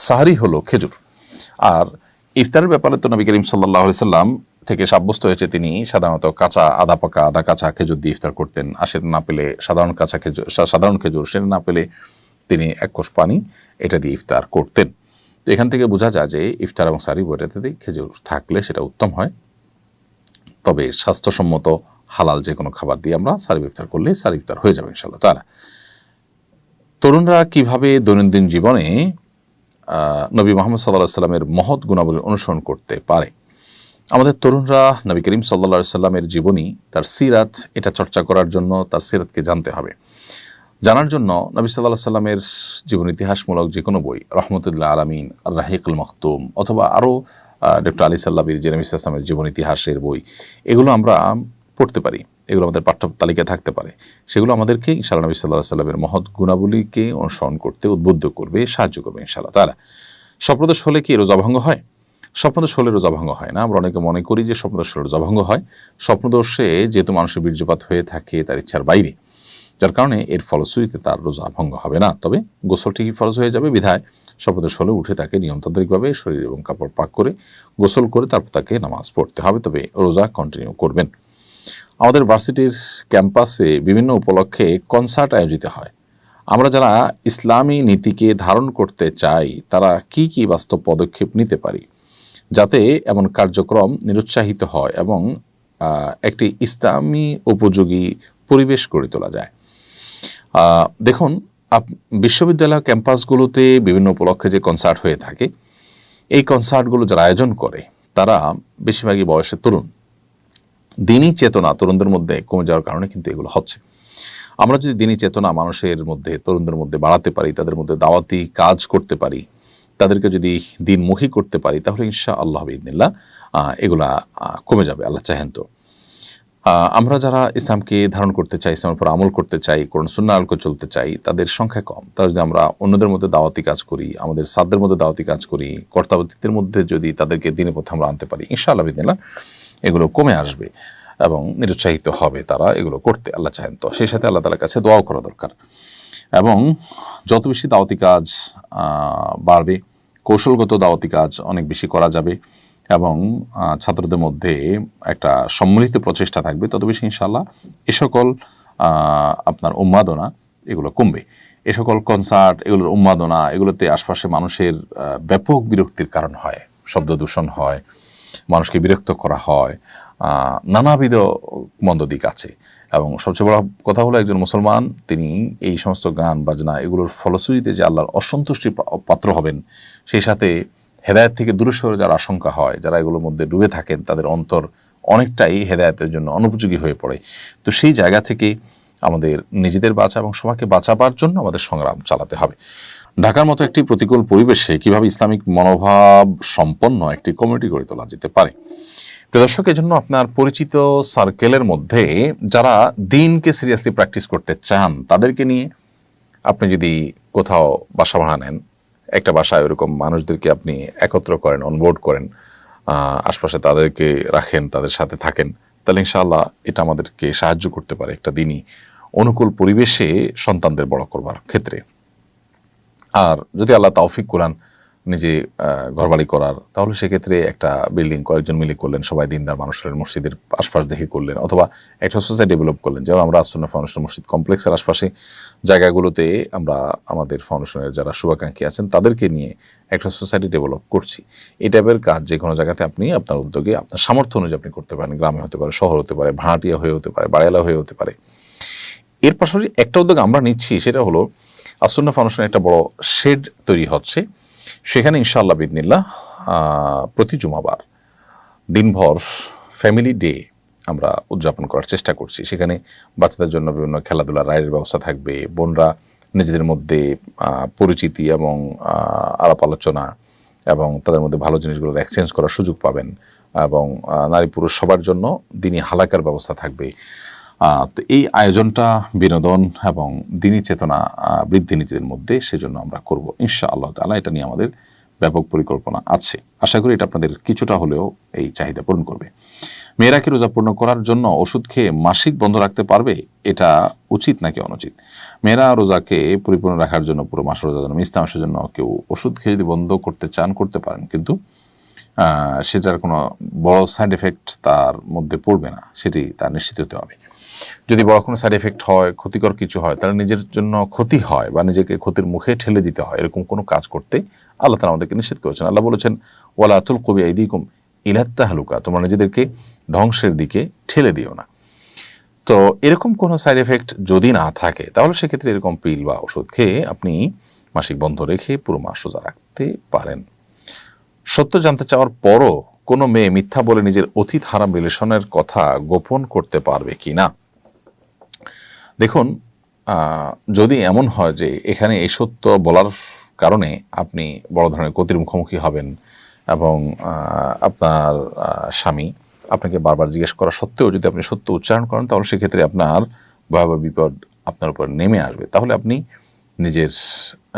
S2: সাহরি হলো খেজুর। আর ইফতারের ব্যাপারে তো নবী করিম সাল্লাল্লাহু আলাইহি সাল্লাম থেকে সাব্যস্ত হয়েছে তিনি সাধারণত কাঁচা, আধা পাকা, আধা কাঁচা খেজুর দিয়ে ইফতার করতেন। আর সেটা না পেলে সাধারণ খেজুর, সেটা না পেলে তিনি এক কোষ পানি এটা দিয়ে ইফতার করতেন। তো এখান থেকে বোঝা যায় যে ইফতার এবং সাহরি উভয়টাতেই খেজুর থাকলে সেটা উত্তম হয়। তবে স্বাস্থ্যসম্মত হালাল যে কোনো খাবার দিয়ে আমরা সাহরি ইফতার করলে সাহরি ইফতার হয়ে যাবে ইনশাআল্লাহ তাআলা। তরুণরা কিভাবে দৈনন্দিন জীবনে নবী মুহাম্মদ সাল্লাল্লাহু আলাইহি সাল্লামের মহৎ গুণাবলী অনুসরণ করতে পারে? আমাদের তরুণরা নবী করিম সাল্লাল্লাহু আলাইহি সাল্লামের জীবনী, তার সিরাত, এটা চর্চা করার জন্য তার সিরাতকে জানতে হবে। জানার জন্য নবী সাল্লাল্লাহু আলাইহি সাল্লামের জীবন ইতিহাসমূলক যে কোনো বই, রহমতুল আলামিন, আর রাহিকুল মাখতুম, অথবা আরও ডক্টর আলী সাল্লাবির যে নবী সাল্লাল্লাহু আলাইহি সাল্লামের জীবন ইতিহাসের বই, এগুলো আমরা পড়তে পারি, এগুলো আমাদের পাঠ্য তালিকায় থাকতে পারে। সেগুলো আমাদেরকে ইনশাআল্লাহ নবী সাল্লাল্লাহু আলাইহি সাল্লামের মহৎ গুণাবলীকে অনুসরণ করতে উদ্বুদ্ধ করবে, সাহায্য করবে ইনশাআল্লাহ তাআলা। স্বপ্নদোষ হলে কি রোজা ভঙ্গ হয়? স্বপ্নদোষ হলে রোজা ভঙ্গ হয় না। আমরা অনেকে মনে করি যে স্বপ্নদোষ হলে রোজা ভঙ্গ হয়। স্বপ্নদোষে যেহেতু মানুষের বীর্যপাত হয়ে থাকে তার ইচ্ছার বাইরে, যার কারণে এর ফলশ্রুতিতে তার রোজা ভঙ্গ হবে না। তবে গোসল ঠিকই ফরজ হয়ে যাবে, বিধায় স্বপ্নদোষ হলে উঠে তাকে নিয়মতান্ত্রিকভাবে শরীর এবং কাপড় পাক করে গোসল করে তারপর তাকে নামাজ পড়তে হবে, তবে রোজা কন্টিনিউ করবেন। আমাদের ভার্সিটির ক্যাম্পাসে বিভিন্ন উপলক্ষে কনসার্ট আয়োজিত হয়। আমরা যারা ইসলামী নীতিকে ধারণ করতে চাই তারা কি কি বাস্তব পদক্ষেপ নিতে পারি যাতে এমন কার্যক্রম নিরুৎসাহিত হয় এবং একটি ইসলামী উপযোগী পরিবেশ গড়ে তোলা যায়? দেখুন, বিশ্ববিদ্যালয় ক্যাম্পাসগুলোতে বিভিন্ন উপলক্ষে যে কনসার্ট হয়ে থাকে, এই কনসার্টগুলো যারা আয়োজন করে তারা বেশিরভাগই বয়সে তরুণ। দিনী চেতনা তরুণদের মধ্যে কমে যাওয়ার কারণে কিন্তু এগুলো হচ্ছে। আমরা যদি দিনী চেতনা মানুষের মধ্যে, তরুণদের মধ্যে বাড়াতে পারি, তাদের মধ্যে দাওয়াতি কাজ করতে পারি, তাদেরকে যদি দিনমুখী করতে পারি, তাহলে ইনশাআল্লাহ বিইذনিল্লাহ এগুলা কমে যাবে, আল্লাহ চাহেন তো। আমরা যারা ইসলামকে ধারণ করতে চাই, ইসলামের উপর আমল করতে চাই, কোরআন সুন্নাহ আলোকে চলতে চাই, তাদের সংখ্যা কম। তারা যদি আমরা অন্যদের মধ্যে দাওয়াতি কাজ করি, আমাদের সাধ্যের মধ্যে দাওয়াতি কাজ করি, কর্তাবতীদের মধ্যে যদি তাদেরকে দিনের পথে আমরা আনতে পারি, ইনশাআল্লাহ বিইذনিল্লাহ এগুলো কমে আসবে এবং নিরুৎসাহিত হবে তারা এগুলো করতে, আল্লাহ চাহেন তো। সেই সাথে আল্লাহ তাআলার কাছে দোয়াও করা দরকার। এবং যত বেশি দাওয়াতি কাজ বাড়বে, কৌশলগত দাওয়াতি কাজ অনেক বেশি করা যাবে এবং ছাত্রদের মধ্যে একটা সম্মিলিত প্রচেষ্টা থাকবে, তত বেশি ইনশাআল্লাহ এ সকল আপনার উন্মাদনা এগুলো কমবে। এ সকল কনসার্ট, এগুলোর উন্মাদনা, এগুলোতে আশপাশে মানুষের ব্যাপক বিরক্তির কারণ হয়, শব্দ দূষণ হয়, মানুষকে বিরক্ত করা হয়, নানাবিধ মন্দ দিক আছে। এবং সবচেয়ে বড় কথা হলো, একজন মুসলমান তিনি এই সমস্ত গান বাজনা এগুলোর ফলশ্রুতিতে যে আল্লাহর অসন্তুষ্টির পাত্র হবেন, সেই সাথে হেদায়েত থেকে দূরে সরে যাওয়ার আশঙ্কা হয়। যারা এগুলোর মধ্যে ডুবে থাকেন তাদের অন্তর অনেকটাই হেদায়েতের জন্য অনুপযোগী হয়ে পড়ে। তো সেই জায়গা থেকে আমাদের নিজেদের বাঁচা এবং সবাইকে বাঁচাবার জন্য আমাদের সংগ্রাম চালাতে হবে। ঢাকার মতো একটি প্রতিকূল পরিবেশে কিভাবে ইসলামিক মনোভাব সম্পন্ন একটি কমিউনিটি গড়ে তোলা যেতে পারে? প্রিয় দর্শক, এই জন্য আপনার পরিচিত সার্কেলের মধ্যে যারা দিনকে সিরিয়াসলি প্র্যাকটিস করতে চান তাদেরকে নিয়ে আপনি যদি কোথাও বাসা ভাড়া নেন, একটা বাসায় ওরকম মানুষদেরকে আপনি একত্র করেন, অনবোর্ড করেন, আশপাশে তাদেরকে রাখেন, তাদের সাথে থাকেন, তাহলে ইনশাআল্লাহ এটা আমাদেরকে সাহায্য করতে পারে একটা দিনই অনুকূল পরিবেশে সন্তানদের বড় করবার ক্ষেত্রে। আর যদি আল্লাহ তৌফিক কোরআন নিজে ঘরবাড়ি করার, তাহলে সেক্ষেত্রে একটা বিল্ডিং কয়েকজন মিলে করলেন, সবাই দিনদার মানুষের মসজিদের আশপাশ দেখে করলেন, অথবা একটা সোসাইটি ডেভেলপ করলেন। যেমন আমরা আসুন্নাহ ফাউন্ডেশন মসজিদ কমপ্লেক্সের আশপাশে জায়গাগুলোতে আমরা আমাদের ফাউন্ডেশনের যারা শুভাকাঙ্ক্ষী আছেন তাদেরকে নিয়ে একটা সোসাইটি ডেভেলপ করছি। এই টাইপের কাজ যে কোনো জায়গাতে আপনি আপনার উদ্যোগে আপনার সামর্থ্য অনুযায়ী আপনি করতে পারেন। গ্রামে হতে পারে, শহর হতে পারে, ভাড়াটিয়া হয়ে হতে পারে, বাড়িওয়ালা হয়ে হতে পারে। এর পাশাপাশি একটা উদ্যোগ আমরা নিচ্ছি, সেটা হলো আসুন্নাহ ফাউন্ডেশনের একটা বড় শেড তৈরি হচ্ছে। সেখানে ইনশাআল্লাহ বিদিনিল্লাহ প্রতি জুমাবার দিনভর ফ্যামিলি ডে আমরা উদযাপন করার চেষ্টা করছি। সেখানে বাচ্চাদের জন্য বিভিন্ন খেলাধুলা রাইডের ব্যবস্থা থাকবে। বোনরা নিজেদের মধ্যে পরিচিতি এবং আলাপ আলোচনা এবং তাদের মধ্যে ভালো জিনিসগুলোর এক্সচেঞ্জ করার সুযোগ পাবেন, এবং নারী পুরুষ সবার জন্য দিনী হালাকার ব্যবস্থা থাকবে। তো এই আয়োজনটা বিনোদন এবং দিনী চেতনা বৃদ্ধি নিজেদের মধ্যে, সেজন্য আমরা করব ইনশাআল্লাহ তাআলা। এটা নিয়ে আমাদের ব্যাপক পরিকল্পনা আছে। আশা করি এটা আপনাদের কিছুটা হলেও এই চাহিদা পূরণ করবে। মেয়েরা কি রোজা পূর্ণ করার জন্য ওষুধ খেয়ে মাসিক বন্ধ রাখতে পারবে? এটা উচিত নাকি অনুচিত? মেয়েরা রোজাকে পরিপূর্ণ রাখার জন্য, পুরো মাস রোজার জন্য, মিষ্টি মাসের জন্য কেউ ওষুধ খেয়ে যদি বন্ধ করতে চান করতে পারেন, কিন্তু সেটার কোনো বড় সাইড এফেক্ট তার মধ্যে পড়বে না, সেটি তার নিশ্চিত হতে হবে। যদি বড় কোনো সাইড এফেক্ট হয়, ক্ষতিকর কিছু হয়, তাহলে নিজের জন্য ক্ষতি হয় বা নিজেকে ক্ষতির মুখে ঠেলে দিতে হয়, এরকম কোনো কাজ করতে আল্লাহ তাআলা আমাদেরকে নিষেধ করেছেন। আল্লাহ বলেছেন, ওয়ালা তুলকু বিআইদিকুম ইলাত তাহলুকা, তোমরা নিজেদেরকে ধ্বংসের দিকে ঠেলে দিও না। তো এরকম কোনো সাইড এফেক্ট যদি না থাকে, তাহলে সেক্ষেত্রে এরকম পিল বা ওষুধ খেয়ে আপনি মাসিক বন্ধ রেখে পুরো মাস রোজা রাখতে পারেন। সত্য জানতে চাওয়ার পরও কোনো মেয়ে মিথ্যা বলে নিজের অতীত হারাম রিলেশনের কথা গোপন করতে পারবে কি না? দেখুন, যদি এমন হয় যে এখানে এই সত্য বলার কারণে আপনি বড় ধরনের ক্ষতির মুখোমুখি হবেন এবং আপনার স্বামী আপনাকে বারবার জিজ্ঞেস করা সত্ত্বেও যদি আপনি সত্য উচ্চারণ করেন, তাহলে সেক্ষেত্রে আপনার ভয়াবহ বিপদ আপনার উপর নেমে আসবে। তাহলে আপনি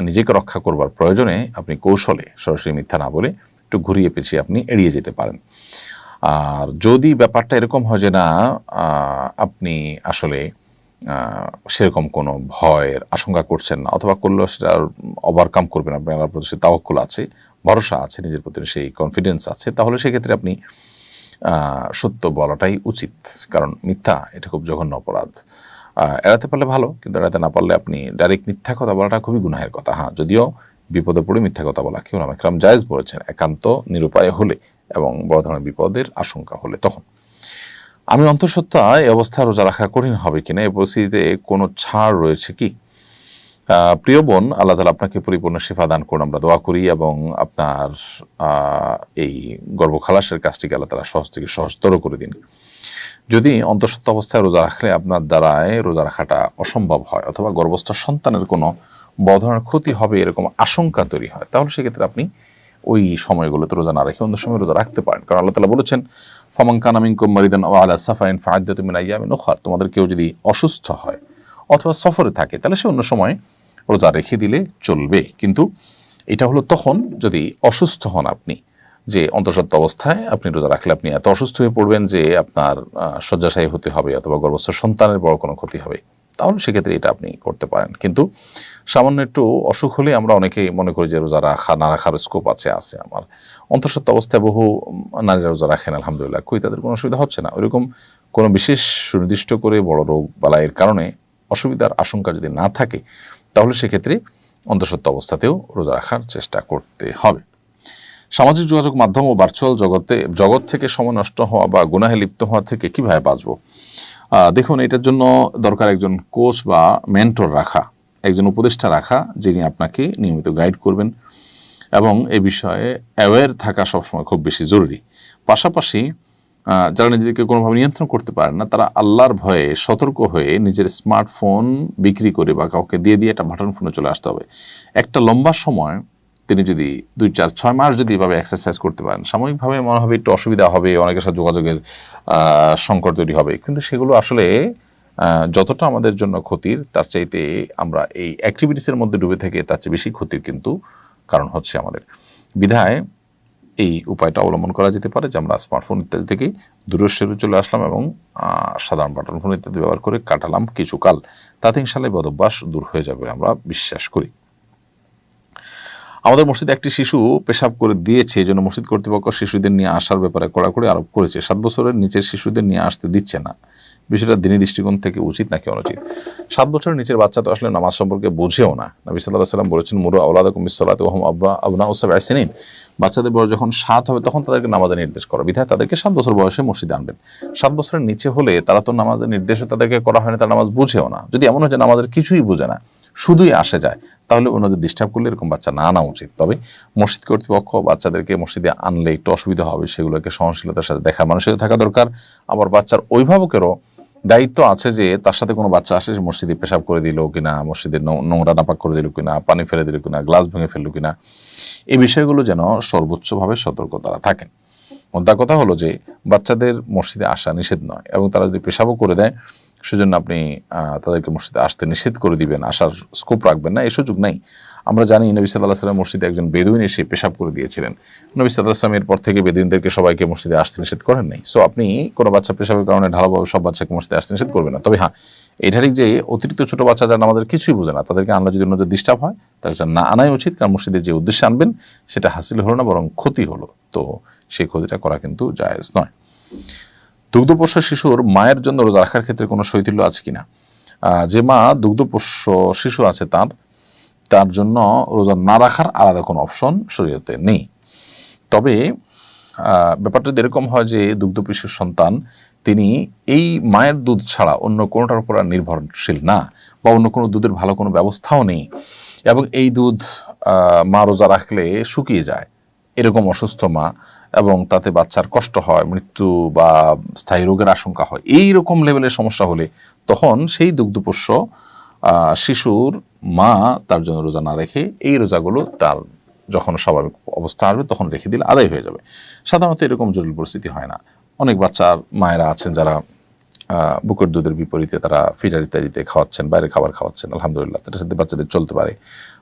S2: নিজেকে রক্ষা করবার প্রয়োজনে আপনি কৌশলে সরাসরি মিথ্যা না বলে একটু ঘুরিয়ে পেঁচিয়ে আপনি এড়িয়ে যেতে পারেন। আর যদি ব্যাপারটা এরকম হয় যে না, আপনি আসলে সেরকম কোনো ভয়ের আশঙ্কা করছেন না, অথবা করলেও সেটা ওভারকাম করবেন, আপনার আল্লাহর প্রতি সেই তাওয়াক্কুল আছে, ভরসা আছে, নিজের প্রতি সেই কনফিডেন্স আছে, তাহলে সেক্ষেত্রে আপনি সত্য বলাটাই উচিত। কারণ মিথ্যা এটা খুব জঘন্য অপরাধ। এড়াতে পারলে ভালো, কিন্তু এড়াতে না পারলে আপনি ডাইরেক্ট মিথ্যা কথা বলাটা খুবই গুনাহের কথা। হ্যাঁ, যদিও বিপদে পড়ে মিথ্যা কথা বলা কেউ ইকরাম জায়েজ বলেছেন, একান্ত নিরুপায় হলে এবং বড় ধরনের বিপদের আশঙ্কা হলে। তখন আমি অন্তঃসত্ত্বা এই অবস্থা রোজা রাখা কঠিন হবে কিনা, এই পরিস্থিতিতে কোনো ছাড় রয়েছে কি? প্রিয় বোন, আল্লাহ তাআলা আপনাকে পরিপূর্ণ শিফা দান করুন, আমরা দোয়া করি, এবং আপনার এই গর্ভখালাসের কাজটিকে আল্লাহ তাআলা সহজ থেকে সহজতর করে দিন। যদি অন্তঃসত্ত্বা অবস্থায় রোজা রাখলে আপনার দ্বারায় রোজা রাখাটা অসম্ভব হয়, অথবা গর্ভস্থ সন্তানের কোনো বড় ধরনের ক্ষতি হবে এরকম আশঙ্কা তৈরি হয়, তাহলে সেক্ষেত্রে আপনি ওই সময়গুলোতে রোজা না রেখে অন্য সময় রোজা রাখতে পারেন। কারণ আল্লাহ তাআলা বলেছেন, ফামান কানা মিনকুম মারিদান আও আলা সাফারিন ফাইদ্দাতুম মিন আইয়ামিন উখার, তোমাদের কেউ যদি অসুস্থ হয় অথবা সফরে থাকে, তাহলে সে অন্য সময় রোজা রেখে দিলে চলবে। কিন্তু এটা হলো তখন যদি অসুস্থ হন আপনি, যে অন্তঃসত্ত্বা অবস্থায় আপনি রোজা রাখলে আপনি এত অসুস্থ হয়ে পড়বেন যে আপনার শয্যাশায়ী হতে হবে, অথবা গর্ভস্থ সন্তানের বড় কোনো ক্ষতি হবে, তাহলে সেক্ষেত্রে এটা আপনি করতে পারেন। কিন্তু সামান্য একটু অসুখ হলে আমরা অনেকেই মনে করি যে রোজা রাখা না রাখার স্কোপ আছে। আমার অন্তঃসত্ত্বা অবস্থায় বহু নারীরা রোজা রাখেন, আলহামদুলিল্লাহ, কই তাদের কোনো অসুবিধা হচ্ছে না। ওইরকম কোনো বিশেষ সুনির্দিষ্ট করে বড় রোগ বালাইয়ের কারণে অসুবিধার আশঙ্কা যদি না থাকে, তাহলে সেক্ষেত্রে অন্তঃসত্ত্বা অবস্থাতেও রোজা রাখার চেষ্টা করতে হবে। সামাজিক যোগাযোগ মাধ্যম ও ভার্চুয়াল জগৎ থেকে সময় নষ্ট হওয়া বা গুনাহে লিপ্ত হওয়া থেকে কিভাবে বাঁচবো? দেখুন, এটার জন্য দরকার একজন কোচ বা মেন্টর রাখা, একজন উপদেষ্টা রাখা, যিনি আপনাকে নিয়মিত গাইড করবেন, এবং এই বিষয়ে অ্যাওয়্যার থাকা সবসময় খুব বেশি জরুরি। পাশাপাশি যারা নিজেকে কোনোভাবে নিয়ন্ত্রণ করতে পারেন না, তারা আল্লাহর ভয়ে সতর্ক হয়ে নিজের স্মার্টফোন বিক্রি করে বা কাউকে দিয়ে একটা বাটন ফোনে চলে আসতে হবে। একটা লম্বা সময় তিনি যদি 2-4-6 মাস যদি এভাবে এক্সারসাইজ করতে পারেন, সাময়িকভাবে মনে হবে একটু অসুবিধা হবে, অনেকের সাথে যোগাযোগের সংকট তৈরি হবে, কিন্তু সেগুলো আসলে যতটা আমাদের জন্য ক্ষতির, তার চাইতে আমরা এই অ্যাক্টিভিটিসের মধ্যে ডুবে থেকে তার চেয়ে বেশি ক্ষতির কিন্তু কারণ হচ্ছে আমাদের। বিধায় এই উপায়টা অবলম্বন করা যেতে পারে যে আমরা স্মার্টফোন ইত্যাদি থেকে দূরে সরে চলে আসলাম এবং সাধারণ বাটন ফোন ইত্যাদি ব্যবহার করে কাটালাম কিছুকাল, তাতে ইনশাআল্লাহ বদভ্যাস দূর হয়ে যাবে আমরা বিশ্বাস করি। আমাদের মসজিদে একটি শিশু পেশাব করে দিয়েছে, এই জন্য মসজিদ কর্তৃপক্ষ শিশুদের নিয়ে আসার ব্যাপারে কড়াকড়ি আরোপ করেছে। 7 বছরের নিচের শিশুদের নিয়ে আসতে দিচ্ছে না। বিষয়টা দিনী দৃষ্টিকোণ থেকে উচিত নাকি অনুচিত। 7 বছরের নিচের বাচ্চা তো আসলে নামাজ সম্পর্কে বোঝেও না। নবী সাল্লাল্লাহু আলাইহি সাল্লাম বলেছেন, মুরু আওলাদাকুম বিসসালাতি ওয়া হুম আবনাউ সাব'i সিনিন, বাচ্চাদের বয়স যখন 7 হবে তখন তাদেরকে নামাজের নির্দেশ করা, বিধায় তাদেরকে 7 বছর বয়সে মসজিদে আনবেন। 7 বছরের নিচে হলে তারা তো নামাজের নির্দেশও তাদেরকে করা হয় না, তারা নামাজ বুঝেও না। যদি এমন হয় যে নামাজের কিছুই বোঝে না, শুধুই আসে যায়, তাহলে অন্যদের ডিস্টার্ব করলে এরকম বাচ্চা না আনা উচিত। তবে মসজিদ কর্তৃপক্ষ বাচ্চাদেরকে মসজিদে আনলে একটু অসুবিধা হবে, সেগুলোকে সহনশীলতার সাথে দেখার মানুষের থাকা দরকার। আবার বাচ্চার অভিভাবকেরও দায়িত্ব আছে যে তার সাথে কোনো বাচ্চা আসে মসজিদে পেশাব করে দিল কিনা, মসজিদে নোংরা নাপাক করে দিল কিনা, পানি ফেলে দিল কিনা, গ্লাস ভেঙে ফেললো কিনা, এই বিষয়গুলো যেন সর্বোচ্চভাবে সতর্ক তারা থাকেন। মোদ্দা কথা হলো যে বাচ্চাদের মসজিদে আসা নিষেধ নয়, এবং তারা যদি পেশাবও করে দেয় সেজন্য আপনি তাদেরকে মসজিদে আসতে নিষেধ করে দিবেন, আসার স্কোপ রাখবেন না, এই সুযোগ নেই। আমরা জানি নবী সাল্লাল্লাহু আলাইহি ওয়াসাল্লাম মসজিদে একজন বেদুইন এসে পেশাব করে দিয়েছিলেন। নবী সাল্লাল্লাহু আলাইহি ওয়াসাল্লাম এরপর থেকে বেদুইনদেরকে সবাইকে মসজিদে আসতে নিষেধ করেন নাই। সো আপনি কোনো বাচ্চা পেশাবের কারণে ঢালাভাবে সব বাচ্চাকে মসজিদে আসতে নিষেধ করবেন না। তবে হ্যাঁ, এটা ঠিক যে অতিরিক্ত ছোট বাচ্চা যারা আমাদের কিছুই বোঝে না, তাদেরকে আনলে যদি অন্যদের ডিস্টার্ব হয় তাহলে না আনাই উচিত, কারণ মসজিদে যে উদ্দেশ্যে আনবেন সেটা হাসিল হলো না, বরং ক্ষতি হলো। তো সেই ক্ষতিটা করা কিন্তু জায়েজ নয়। দুগ্ধপোষ্য শিশুর মায়ের জন্য রোজা রাখার ক্ষেত্রে কোনো শৈথিল্য আছে কিনা? যে মা দুগ্ধপোষ্য শিশু আছে তার জন্য রোজা না রাখার আলাদা কোনো অপশন শরীয়তে নেই। তবে ব্যাপারটা যদি এরকম হয় যে দুগ্ধপোষ্য সন্তান তিনি এই মায়ের দুধ ছাড়া অন্য কোনোটার উপর নির্ভরশীল না, বা অন্য কোনো দুধের ভালো কোনো ব্যবস্থাও নেই, এবং এই দুধ মা রোজা রাখলে শুকিয়ে যায়, এরকম অসুস্থ মা, এবং তাতে বাচ্চার কষ্ট হয়, মৃত্যু বা স্থায়ী রোগের আশঙ্কা হয়, এই রকম লেভেলের সমস্যা হলে তখন সেই দুগ্ধপোষ্য শিশুর মা তার জন্য রোজা না রেখে এই রোজাগুলো তার যখন স্বাভাবিক অবস্থা আসবে তখন রেখে দিলে আদায় হয়ে যাবে। সাধারণত এরকম জটিল পরিস্থিতি হয় না। অনেক বাচ্চার মায়েরা আছেন যারা বুকের দুধের বিপরীতে তারা ফিডার ইত্যাদিতে খাওয়াচ্ছেন, বাইরে খাবার খাওয়াচ্ছেন, আলহামদুলিল্লাহ, তার সাথে বাচ্চাদের চলতে পারে।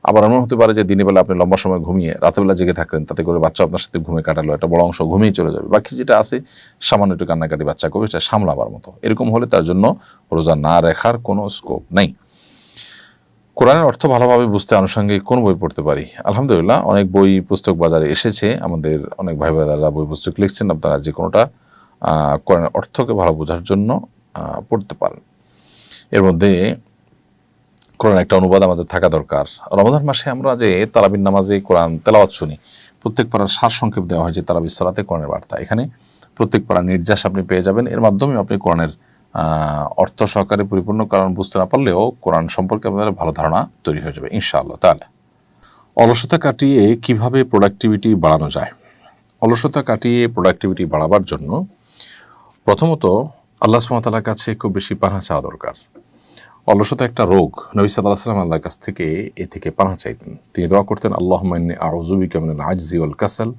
S2: আবার এমন হতে পারে যে দিনের বেলা আপনি লম্বা সময় ঘুমিয়ে রাতেবেলা জেগে থাকলেন, তাতে করে বাচ্চা আপনার সাথে ঘুমিয়ে কাটালো, একটা বড় অংশ ঘুমিয়ে চলে যাবে, বাকি যেটা আছে সামান্য একটু কান্নাকাটি বাচ্চা করবে, সেটা সামলাবার মতো। এরকম হলে তার জন্য রোজা না রাখার কোনো স্কোপ নেই। কোরআনের অর্থ ভালোভাবে বুঝতে আনুষঙ্গিক কোন বই পড়তে পারি? আলহামদুলিল্লাহ, অনেক বই পুস্তক বাজারে এসেছে, আমাদের অনেক ভাই বোনেরা বই পুস্তক লিখছেন, আপনারা যে কোনোটা কোরআনের অর্থকে ভালো বোঝার জন্য পড়তে পারেন। এর মধ্যে কোরআন একটা অনুবাদ আমাদের থাকা দরকার। রমজান মাসে আমরা যে তারাবির নামাজে কোরআন তেলাওয়াত শুনি, প্রত্যেক পাড়ার সারসংক্ষেপ দেওয়া হয় যে তারাবির সালাতে কোরআনের বার্তা, এখানে প্রত্যেক পাড়ার নির্যাস আপনি পেয়ে যাবেন। এর মাধ্যমে আপনি কোরআনের অর্থ সহকারে পরিপূর্ণ কারণ বুঝতে না পারলেও কোরআন সম্পর্কে আপনাদের ভালো ধারণা তৈরি হয়ে যাবে ইনশাআল্লাহ তাআলা। অলসতা কাটিয়ে কিভাবে প্রোডাক্টিভিটি বাড়ানো যায়? অলসতা কাটিয়ে প্রোডাক্টিভিটি বাড়াবার জন্য প্রথমত আল্লাহ সুবহানাহু ওয়া তাআলার কাছে খুব বেশি পানাহ চাওয়া দরকার। অলসতা একটা রোগ। নবী সাল্লাল্লাহু আলাইহি ওয়াসাল্লাম আল্লাহর কাছ থেকে এ থেকে পানাহ চাইতেন। তিনি দোয়া করতেন, আল্লাহুম্মা ইন্নী আউযু বিকা মিনাল আজজি ওয়াল কাসাল,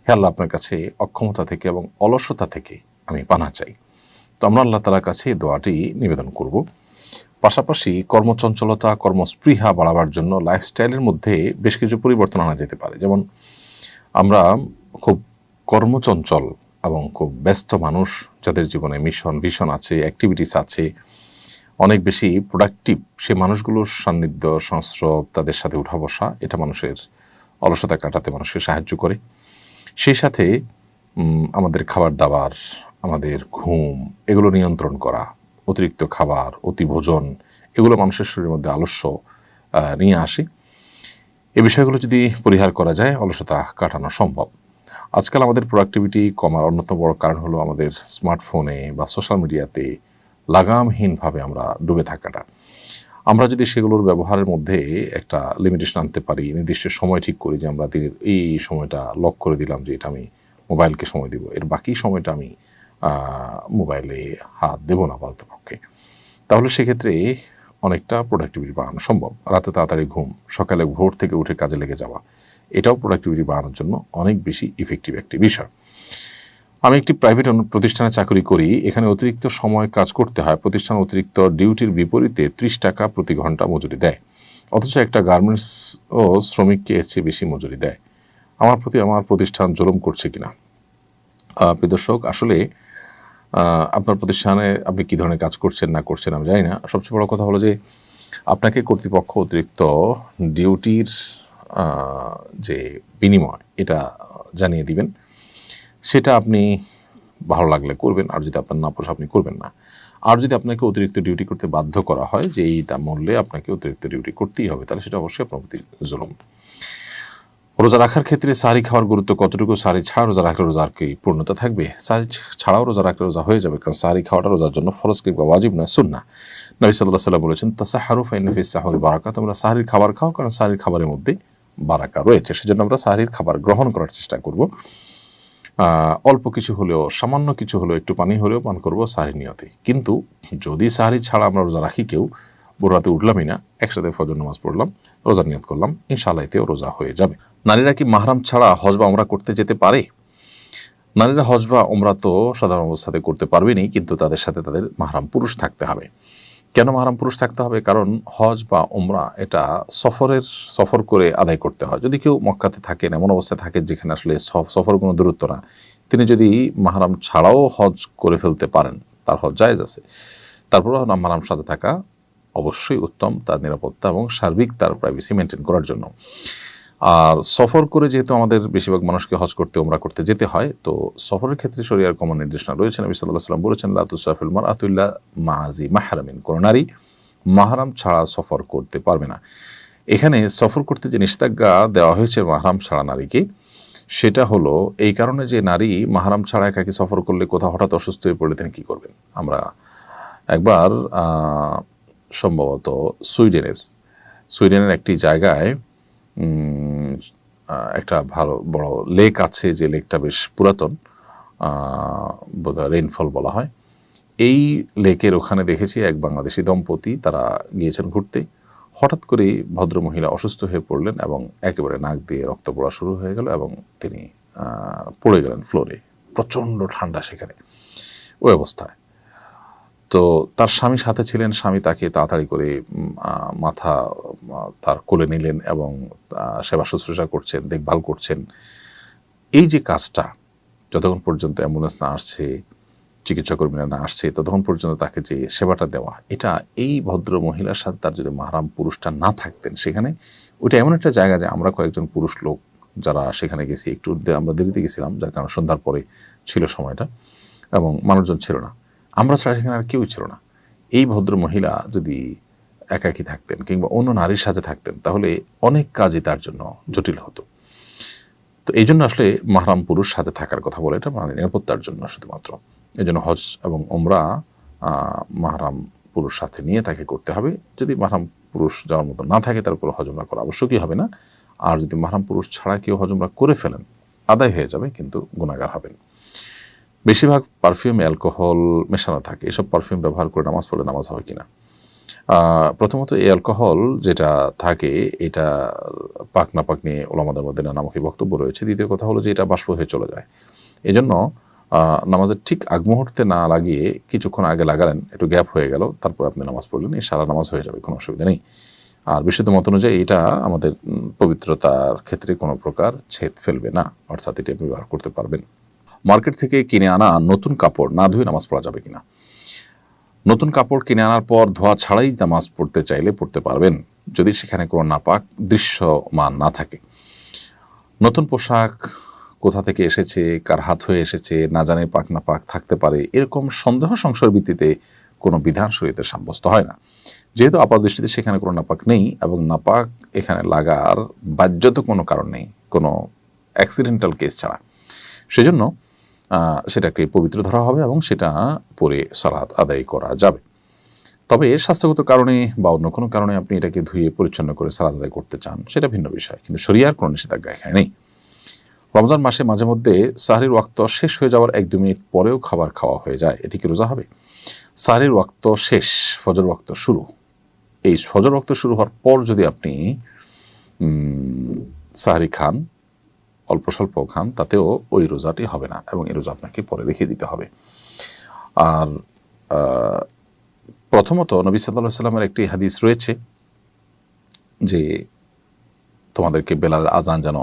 S2: হে আল্লাহ, আপনার কাছে অক্ষমতা থেকে এবং অলসতা থেকে আমি পানাহ চাই। তো আমরা আল্লাহ তাআলার কাছে এই দোয়াটি নিবেদন করব। পাশাপাশি কর্মচঞ্চলতা, কর্মস্পৃহা বাড়াবার জন্য লাইফস্টাইলের মধ্যে বেশ কিছু পরিবর্তন আনা যেতে পারে। যেমন আমরা খুব কর্মচঞ্চল এবং খুব ব্যস্ত মানুষ, যাদের জীবনে মিশন ভিশন আছে, অ্যাক্টিভিটিস আছে, অনেক বেশি প্রোডাক্টিভ, সে মানুষগুলোর সান্নিধ্য, সংস্রব, তাদের সাথে উঠা বসা, এটা মানুষের অলসতা কাটাতে মানুষকে সাহায্য করে। সেই সাথে আমাদের খাবার দাবার, আমাদের ঘুম, এগুলো নিয়ন্ত্রণ করা, অতিরিক্ত খাবার, অতি ভোজন, এগুলো মানুষের শরীরের মধ্যে আলস্য নিয়ে আসে। এই বিষয়গুলো যদি পরিহার করা যায়, অলসতা কাটানো সম্ভব। আজকাল আমাদের প্রোডাক্টিভিটি কমার অন্যতম বড় কারণ হলো আমাদের স্মার্টফোনে বা সোশ্যাল মিডিয়াতে লাগামহীনভাবে আমরা ডুবে থাকাটা। আমরা যদি সেগুলোর ব্যবহারের মধ্যে একটা লিমিটেশন আনতে পারি, নির্দিষ্ট সময় ঠিক করি যে আমরা দিনের এই সময়টা লক করে দিলাম যে এটা আমি মোবাইলকে সময় দিব, এর বাকি সময়টা আমি মোবাইলে হাত দেব না পারতপক্ষে, তাহলে সেক্ষেত্রে অনেকটা প্রোডাক্টিভিটি বাড়ানো সম্ভব। রাতে তাড়াতাড়ি ঘুম, সকালে ভোর থেকে উঠে কাজে লেগে যাওয়া, এটাও প্রোডাক্টিভিটি বাড়ানোর জন্য অনেক বেশি ইফেক্টিভ একটি বিষয়। আমি একটি প্রাইভেট প্রতিষ্ঠানে চাকরি করি, এখানে অতিরিক্ত সময় কাজ করতে হয়। প্রতিষ্ঠান অতিরিক্ত ডিউটির বিপরীতে 30 টাকা প্রতি ঘন্টা মজুরি দেয়, অথচ একটা গার্মেন্টস ও শ্রমিককে এর চেয়ে বেশি মজুরি দেয়। আমার প্রতি আমার প্রতিষ্ঠান জুলুম করছে কিনা? প্রিয় দর্শক, আসলে আপনার প্রতিষ্ঠানে আপনি কী ধরনের কাজ করছেন না করছেন আমি জানি না। সবচেয়ে বড় কথা হলো যে আপনাকে কর্তৃপক্ষ অতিরিক্ত ডিউটির যে বিনিময় এটা জানিয়ে দিবেন, সেটা আপনি ভালো লাগলে করবেন, আর যদি আপনার না পোষা আপনি করবেন না। আর যদি আপনাকে অতিরিক্ত ডিউটি করতে বাধ্য করা হয় যে এইটা মূল্যে আপনাকে অতিরিক্ত ডিউটি করতেই হবে, তাহলে সেটা অবশ্যই আপনার প্রতি জুলুম। রোজা রাখার ক্ষেত্রে সাহরি খাওয়ার গুরুত্ব কতটুকু? সাহরি ছাড়া রোজা রাখলে রোজার কি পূর্ণতা থাকবে? সাহরি ছাড়াও রোজা রাখলে রোজা হয়ে যাবে, কারণ সাহরি খাওয়াটা রোজার জন্য ফরজ কিংবা ওয়াজিব না, সুন্নাহ। নবী সাল্লাল্লাহু আলাইহি ওয়াসাল্লাম বলেছেন, তাসাহহারু ফাইন্না ফিস সাহরি বারাকা, তোমরা সাহরির খাবার খাও, কারণ সাহরির খাবারের মধ্যে বারাকা রয়েছে। সেজন্য আমরা সাহরির খাবার গ্রহণ করার চেষ্টা করব। অল্প কিছু হলেও, সামান্য কিছু হলেও, একটু পানি হলেও পান করব সাহরি নিয়তে। কিন্তু যদি সাহরি ছাড়া আমরা রোজা রাখি, কেউ ভোর রাতে উঠলামই না, একসাথে ফজর নামাজ পড়লাম, রোজার নিয়ত করলাম, ইনশাআল্লাহ এতেও রোজা হয়ে যাবে। নারীরা কি মাহরাম ছাড়া হজ বা উমরা করতে যেতে পারে? নারীরা হজ বা উমরা তো সাধারণ অবস্থাতে করতে পারবেনই, কিন্তু তাদের সাথে তাদের মাহরাম পুরুষ থাকতে হবে। কেন মাহরাম পুরুষ থাকতে হবে? কারণ হজ বা উমরা এটা সফর করে আদায় করতে হয়। যদি কেউ মক্কাতে থাকেন, এমন অবস্থায় থাকে যেখানে আসলে সফর কোনো দূরত্ব না, তিনি যদি মাহরাম ছাড়াও হজ করে ফেলতে পারেন, তার হজ জায়েজ আছে। তারপরেও মাহরাম সাথে থাকা অবশ্যই উত্তম, তার নিরাপত্তা এবং সার্বিক তার প্রাইভেসি মেনটেন করার জন্য। আর সফর করে যেহেতু আমাদের বেশিরভাগ মানুষকে হজ করতে, উমরা করতে যেতে হয়, তো সফরের ক্ষেত্রে শরিয়ার কমন নির্দেশনা রয়েছে। নবী সাল্লাল্লাহু আলাইহি ওয়াসাল্লাম বলেছেন, লা তুসাফিল মারআতু ইল্লা মা'a জি মাহরামিন, কোন নারী মাহরাম ছাড়া সফর করতে পারবে না। এখানে সফর করতে যে নিষেধাজ্ঞা দেওয়া হয়েছে মাহরাম ছাড়া নারীকে, সেটা হলো এই কারণে যে নারী মাহরাম ছাড়া একাকী সফর করলে কোথাও হঠাৎ অসুস্থ হয়ে পড়লে তিনি কী করবেন? আমরা একবার সম্ভবত সুইডেনের একটি জায়গায় একটা ভালো বড় লেক আছে, যে লেকটা বেশ পুরাতন, বোধহয় রেইনফল বলা হয়। এই লেকের ওখানে দেখেছি এক বাংলাদেশি দম্পতি, তারা গিয়েছেন ঘুরতে, হঠাৎ করেই ভদ্রমহিলা অসুস্থ হয়ে পড়লেন এবং একেবারে নাক দিয়ে রক্ত পড়া শুরু হয়ে গেল এবং তিনি পড়ে গেলেন ফ্লোরে। প্রচণ্ড ঠান্ডা সেখানে, ওই অবস্থায়। তো তার স্বামী সাথে ছিলেন, স্বামী তাকে তাড়াতাড়ি করে মাথা তার কোলে নিলেন এবং সেবা শুশ্রূষা করছেন, দেখভাল করছেন। এই যে কাজটা, যতক্ষণ পর্যন্ত অ্যাম্বুলেন্স না আসছে, চিকিৎসাকর্মীরা না আসছে, ততক্ষণ পর্যন্ত তাকে যে সেবাটা দেওয়া, এটা এই ভদ্র মহিলার সাথে তার যদি মাহরাম পুরুষটা না থাকতেন সেখানে, ওইটা এমন একটা জায়গা যে আমরা কয়েকজন পুরুষ লোক যারা সেখানে গেছি, একটু আমরা দেরিতে গেছিলাম, যার কারণে সন্ধ্যার পরে ছিল সময়টা এবং মানুষজন ছিল না, আমরা ছাড়া সেখানে আর কেউই ছিল না। এই ভদ্র মহিলা যদি একাকী থাকতেন কিংবা অন্য নারীর সাথে থাকতেন, তাহলে অনেক কাজই তার জন্য জটিল হতো। তো এই জন্য আসলে মাহরাম পুরুষ সাথে থাকার কথা বলে, এটা মানে নিরাপত্তার জন্য শুধুমাত্র। এই জন্য হজ এবং উমরা মাহরাম পুরুষ সাথে নিয়ে তাকে করতে হবে। যদি মাহরাম পুরুষ যাওয়ার মতো না থাকে, তারপর হজ উমরা করা আবশ্যকই হবে না। আর যদি মাহরাম পুরুষ ছাড়া কেউ হজ উমরা করে ফেলেন, আদায় হয়ে যাবে, কিন্তু গুনাহগার হবেন। বেশিরভাগ পারফিউমে অ্যালকোহল মেশানো থাকে, এসব পারফিউম ব্যবহার করে নামাজ পড়লে নামাজ হবে কিনা? প্রথমত এই অ্যালকোহল যেটা থাকে, এটা পাক না পাক নিয়ে ওলামাদের মধ্যে নানামুখী বক্তব্য রয়েছে। দ্বিতীয় কথা হলো যে এটা বাষ্প হয়ে চলে যায়। এই জন্য নামাজের ঠিক আগ মুহূর্তে না লাগিয়ে কিছুক্ষণ আগে লাগালেন, একটু গ্যাপ হয়ে গেল, তারপর আপনি নামাজ পড়লেন, এই সারা নামাজ হয়ে যাবে, কোনো অসুবিধা নেই। আর বিশুদ্ধ মত অনুযায়ী এটা আমাদের পবিত্রতার ক্ষেত্রে কোনো প্রকার ছেদ ফেলবে না, অর্থাৎ এটা ব্যবহার করতে পারবেন। মার্কেট থেকে কিনে আনা নতুন কাপড় না ধুয়ে নামাজ পড়া যাবে কিনা? নতুন কাপড় কিনে আনার পর ধোয়া ছাড়াই নামাজ পড়তে চাইলে পড়তে পারবেন, যদি সেখানে কোনো নাপাক দৃশ্যমান না থাকে। নতুন পোশাক কোথা থেকে এসেছে, কার হাত হয়ে এসেছে, না জানে পাক না পাক থাকতে পারে, এরকম সন্দেহ সংশয়ের ভিত্তিতে কোনো বিধান শরীয়তে সাব্যস্ত হয় না। যেহেতু আপাত দৃষ্টিতে সেখানে কোনো নাপাক নেই এবং নাপাক এখানে লাগার বাহ্যত কোনো কারণ নেই, কোনো অ্যাক্সিডেন্টাল কেস ছাড়া, সেজন্য সেটাকে পবিত্র ধরা হবে এবং সেটা পরে সালাত আদায় করা যাবে। তবে স্বাস্থ্যগত কারণে বা অন্য কোনো কারণে আপনি এটাকে ধুয়ে পরিচ্ছন্ন করে সালাত আদায় করতে চান, সেটা ভিন্ন বিষয়, কিন্তু শরিয়ার কোনো নিষেধাজ্ঞা এখানে নেই। রমজান মাসে মাঝে মধ্যে সাহরির ওয়াক্ত শেষ হয়ে যাওয়ার 1-2 মিনিট পরেও খাবার খাওয়া হয়ে যায়, এটি কি রোজা হবে? সাহরির ওয়াক্ত শেষ, ফজর ওয়াক্ত শুরু, এই ফজর ওয়াক্ত শুরু হওয়ার পর যদি আপনি সাহরি খান, অল্প স্বল্প খান, তাতেও ওই রোজাটি হবে না এবং এই রোজা আপনাকে পরে রেখে দিতে হবে। আর প্রথমত নবী সাল্লাল্লাহু আলাইহি ওয়াসাল্লামের একটি হাদিস রয়েছে যে তোমাদেরকে বেলাল আজান যেন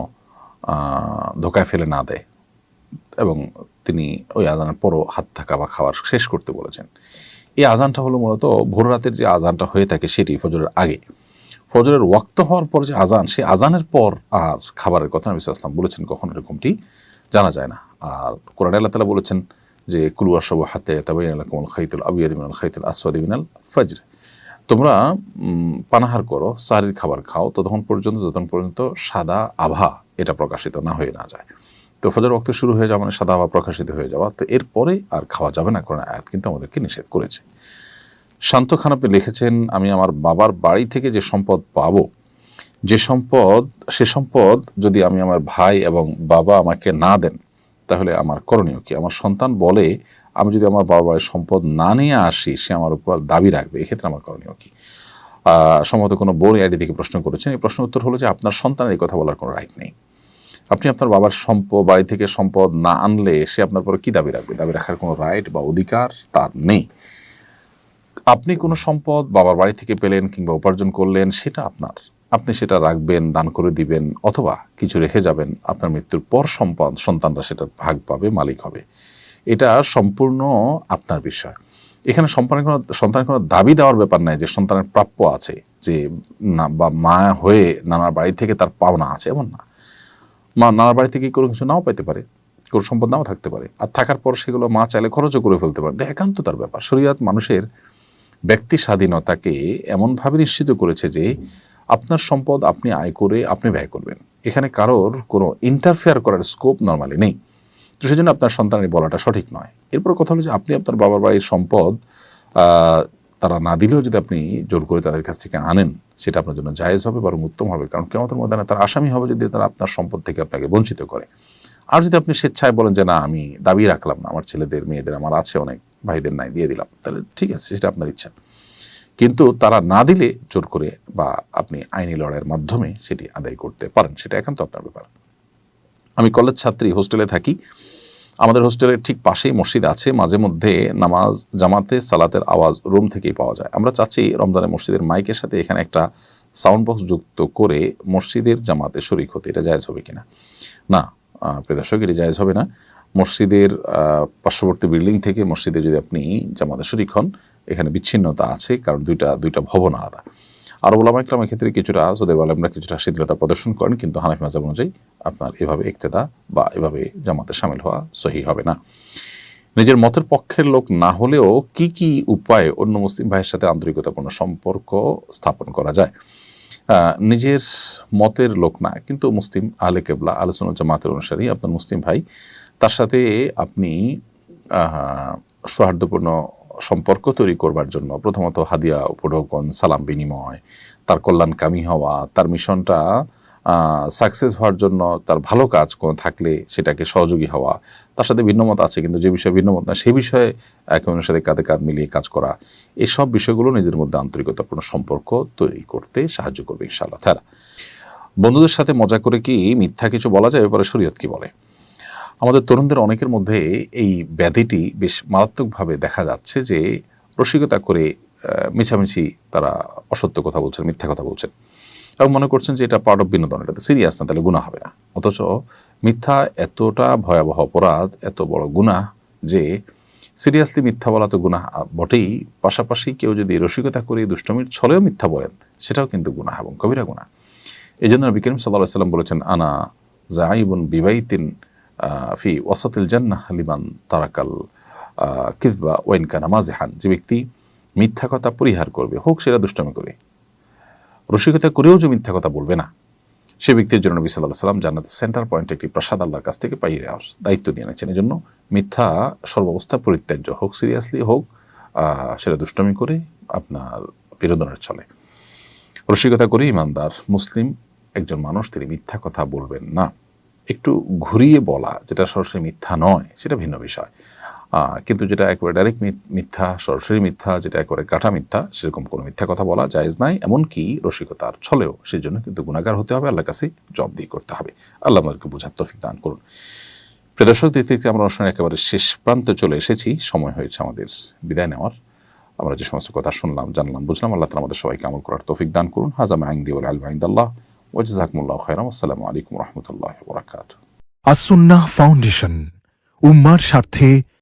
S2: ধোকায় ফেলে না দেয়, এবং তিনি ওই আজানের পরও হাত থাকা বা খাবার শেষ করতে বলেছেন। এই আজানটা হলো মূলত ভোর রাতের যে আজানটা হয়ে থাকে সেটি ফজরের আগে। ফজরের ওয়াক্ত হওয়ার পর যে আজান, সেই আজানের পর আর খাবারের কথা নবী সাল্লাল্লাহু আলাইহি ওয়াসাল্লাম বলেছেন কখন, এরকমটি জানা যায় না। আর কোরআনে আল্লাহ তাআলা বলেছেন যে কুলু ওয়াশরাবু হাত্তা ইয়াতাবায়ানা লাকুমুল খাইতুল আবিয়াদু মিনাল খাইতিল আসওয়াদি মিনাল ফাজর, তোমরা পানাহার করো, সাহরির খাবার খাও যতক্ষণ পর্যন্ত সাদা আভা এটা প্রকাশিত না হয়ে না যায়। তো ফজর ওয়াক্ত শুরু হয়ে যাওয়া মানে সাদা আভা প্রকাশিত হয়ে যাওয়া, তো এরপরে আর খাওয়া যাবে না, কারণ আয়াত কিন্তু আমাদেরকে নিষেধ করেছে। শান্ত খান আপনি লিখেছেন, আমি আমার বাবার বাড়ি থেকে যে সম্পদ পাবো, সে সম্পদ যদি আমি আমার ভাই এবং বাবা আমাকে না দেন তাহলে আমার করণীয় কি? আমার সন্তান বলে আমি যদি আমার বাবার বাড়ির সম্পদ না নিয়ে আসি সে আমার উপর দাবি রাখবে, এক্ষেত্রে আমার করণীয় কি? সম্ভবত কোনো বোন আইডি থেকে প্রশ্ন করেছেন। এই প্রশ্নের উত্তর হলো যে আপনার সন্তানের এই কথা বলার কোনো রাইট নেই। আপনি আপনার বাবার বাড়ি থেকে সম্পদ না আনলে সে আপনার পরে কি দাবি রাখবে? দাবি রাখার কোনো রাইট বা অধিকার তার নেই। আপনি কোনো সম্পদ বাবার বাড়ি থেকে পেলেন কিংবা উপার্জন করলেন, সেটা আপনার, আপনি সেটা রাখবেন, দান করে দিবেন, অথবা কিছু রেখে যাবেন। আপনার মৃত্যুর পর সন্তানরা সেটার ভাগ পাবে, মালিক হবে। এটা সম্পূর্ণ আপনার বিষয়। এখানে সন্তানের কোনো দাবি দেওয়ার ব্যাপার নাই যে সন্তানের প্রাপ্য আছে, যে না বা মা হয়ে নানার বাড়ি থেকে তার পাওনা আছে, এমন না। মা নানার বাড়ি থেকে কোনো কিছু নাও পাইতে পারে, কোনো সম্পদ নাও থাকতে পারে, আর থাকার পর সেগুলো মা চাইলে খরচও করে ফেলতে পারে। এটা একান্ত তার ব্যাপার। শরীয়ত মানুষের ব্যক্তি স্বাধীনতাকে এমনভাবে নিশ্চিত করেছে যে আপনার সম্পদ আপনি আয় করে আপনি ব্যয় করবেন, এখানে কারোর কোনো ইন্টারফেয়ার করার স্কোপ নর্মালি নেই। তো সেই জন্য আপনার সন্তানের বলাটা সঠিক নয়। এরপর কথা হলো যে আপনি আপনার বাবার বাড়ির সম্পদ তারা না দিলেও যদি আপনি জোর করে তাদের কাছ থেকে আনেন, সেটা আপনার জন্য জায়েজ হবে, বরং উত্তম হবে। কারণ কিয়ামতের ময়দানে তার আসামি হবে যদি তারা আপনার সম্পদ থেকে আপনাকে বঞ্চিত করে। আর যদি আপনি স্বেচ্ছায় বলেন যে না, আমি দাবি রাখলাম না, আমার ছেলেদের মেয়েদের আমার আছে অনেক, ভাইদের নাই, দিয়ে দিলাম, তাহলে ঠিক আছে, সেটা আপনার ইচ্ছা। কিন্তু তারা না দিলে জোর করে বা আপনি আইনি লড়াইয়ের মাধ্যমে সেটি আদায় করতে পারেন, সেটা একান্ত আপনার ব্যাপার। আমি কলেজ ছাত্রী, হোস্টেলে থাকি। আমাদের হোস্টেলের ঠিক পাশেই মসজিদ আছে। মাঝে মধ্যে নামাজ জামাতে সালাতের আওয়াজ রুম থেকেই পাওয়া যায়। আমরা চাচ্ছি রমজানে মসজিদের মাইকের সাথে এখানে একটা সাউন্ড বক্স যুক্ত করে মসজিদের জামাতে শরিক হতে, এটা জায়েজ হবে কিনা? না প্রিয় দর্শক, এটি জায়েজ হবে না। মসজিদের পার্শ্ববর্তী বিল্ডিং থেকে মসজিদে যদি আপনি জামাতে শরিক হন, এখানে বিচ্ছিন্নতা আছে, কারণ দুইটা ভবন আলাদা। আর ওলামা ইকরামের ক্ষেত্রে কিছুটা সৌদি আলেমরা কিছুটা শিথিলতা প্রদর্শন করেন, কিন্তু হানাফি মাযহাব অনুযায়ী আপনার এভাবে ইক্তেদা বা এভাবে জামাতে শামিল হওয়া সহি হবে না। নিজের মতের পক্ষের লোক না হলেও কি কি উপায়ে অন্য মুসলিম ভাইয়ের সাথে আন্তরিকতাপূর্ণ সম্পর্ক স্থাপন করা যায়? নিজের মতের লোক না, কিন্তু মুসলিম আহলে কিবলা আহলে সুন্নাত জামাতের অনুসারী আপনার মুসলিম ভাই, তার সাথে আপনি সৌহার্দ্যপূর্ণ সম্পর্ক তৈরি করবার জন্য প্রথমত হাদিয়া উপঢৌকন, সালাম বিনিময়, তার কল্যাণকামী হওয়া, তার মিশনটা সাকসেস হওয়ার জন্য তার ভালো কাজ কোনো থাকলে সেটাকে সহযোগী হওয়া, তার সাথে ভিন্নমত আছে কিন্তু যে বিষয়ে ভিন্নমত না সেই বিষয়ে একে অন্যের সাথে কাঁধে কাঁধ মিলিয়ে কাজ করা, এইসব বিষয়গুলো নিজের মধ্যে আন্তরিকতাপূর্ণ সম্পর্ক তৈরি করতে সাহায্য করবে ইনশাআল্লাহ তাআলা। বন্ধুদের সাথে মজা করে কি মিথ্যা কিছু বলা যায়? এবারে শরীয়ত কি বলে? আমাদের তরুণদের অনেকের মধ্যে এই ব্যাধিটি বেশ মারাত্মকভাবে দেখা যাচ্ছে যে রসিকতা করে মিছামিছি তারা অসত্য কথা বলছেন, মিথ্যা কথা বলছেন এবং মনে করছেন যে এটা পার্ট অফ বিনোদন, এটা তো সিরিয়াস না, তাহলে গুনাহ হবে না। অথচ মিথ্যা এতটা ভয়াবহ অপরাধ, এত বড় গুনাহ যে সিরিয়াসলি মিথ্যা বলা তো গুনাহ বটেই, পাশাপাশি কেউ যদি রসিকতা করে দুষ্টমির ছলেও মিথ্যা বলেন সেটাও কিন্তু গুনাহ এবং কবিরা গুনাহ। এই জন্য নবী করিম সাল্লাল্লাহু আলাইহি ওয়াসাল্লাম বলেছেন, আনা যাইবুন বিবাইতিন ফি ওয়াসাতিল জান্নাহ লিমান তারাকাল কিযবা ওয়া ইন কানা মাযিহান, যে ব্যক্তি মিথ্যা কথা পরিহার করবে, হোক সেটা দুষ্টমি করে, রসিকতা করেও যে মিথ্যা কথা বলবে না, সে ব্যক্তির জন্য নবী সাল্লাল্লাহু আলাইহি ওয়াসাল্লাম জান্নাতের সেন্টার পয়েন্টে একটি প্রাসাদ আল্লাহর কাছ থেকে পাইয়ে দেওয়ার দায়িত্ব দিয়ে নিয়েছেন। এই জন্য মিথ্যা সর্বাবস্থা পরিত্যাজ্য, হোক সিরিয়াসলি হোক সেটা দুষ্টমি করে আপনার বিনোদনের চলে। রসিকতা করে ইমানদার মুসলিম একজন মানুষ তিনি মিথ্যা কথা বলবেন না। একটু ঘুরিয়ে বলা, যেটা সরাসরি মিথ্যা নয়, সেটা ভিন্ন বিষয়, কিন্তু যেটা একেবারে ডাইরেক্ট মিথ্যা, সরাসরি মিথ্যা, যেটা একেবারে কাটা মিথ্যা, সেরকম কোনো মিথ্যা কথা বলা জায়েজ নাই, এমনকি রসিকতার ছলেও। সেই জন্য কিন্তু গুনাহগার হতে হবে, আল্লাহর কাছে জবাবদিহি করতে হবে। আল্লাহ আমাদেরকে বোঝার তৌফিক দান করুন। প্রিয় দর্শক, দেখতে আমরা অনুষ্ঠানের একেবারে শেষ প্রান্তে চলে এসেছি, সময় হয়েছে আমাদের বিদায় নেওয়ার। আমরা যে সমস্ত কথা শুনলাম, জানলাম, বুঝলাম, আল্লাহ তাআলা আমাদের সবাইকে আমল করার তৌফিক দান করুন। হাযা মা ইনদি ওয়াল ইলমু ইনদাল্লাহ ওয়া জাযাকুমুল্লাহু খাইরান। আসসালামু আলাইকুম ওয়া রাহমাতুল্লাহি ওয়া বারাকাতুহু।
S3: আসুন্নাহ ফাউন্ডেশন, উম্মার স্বার্থে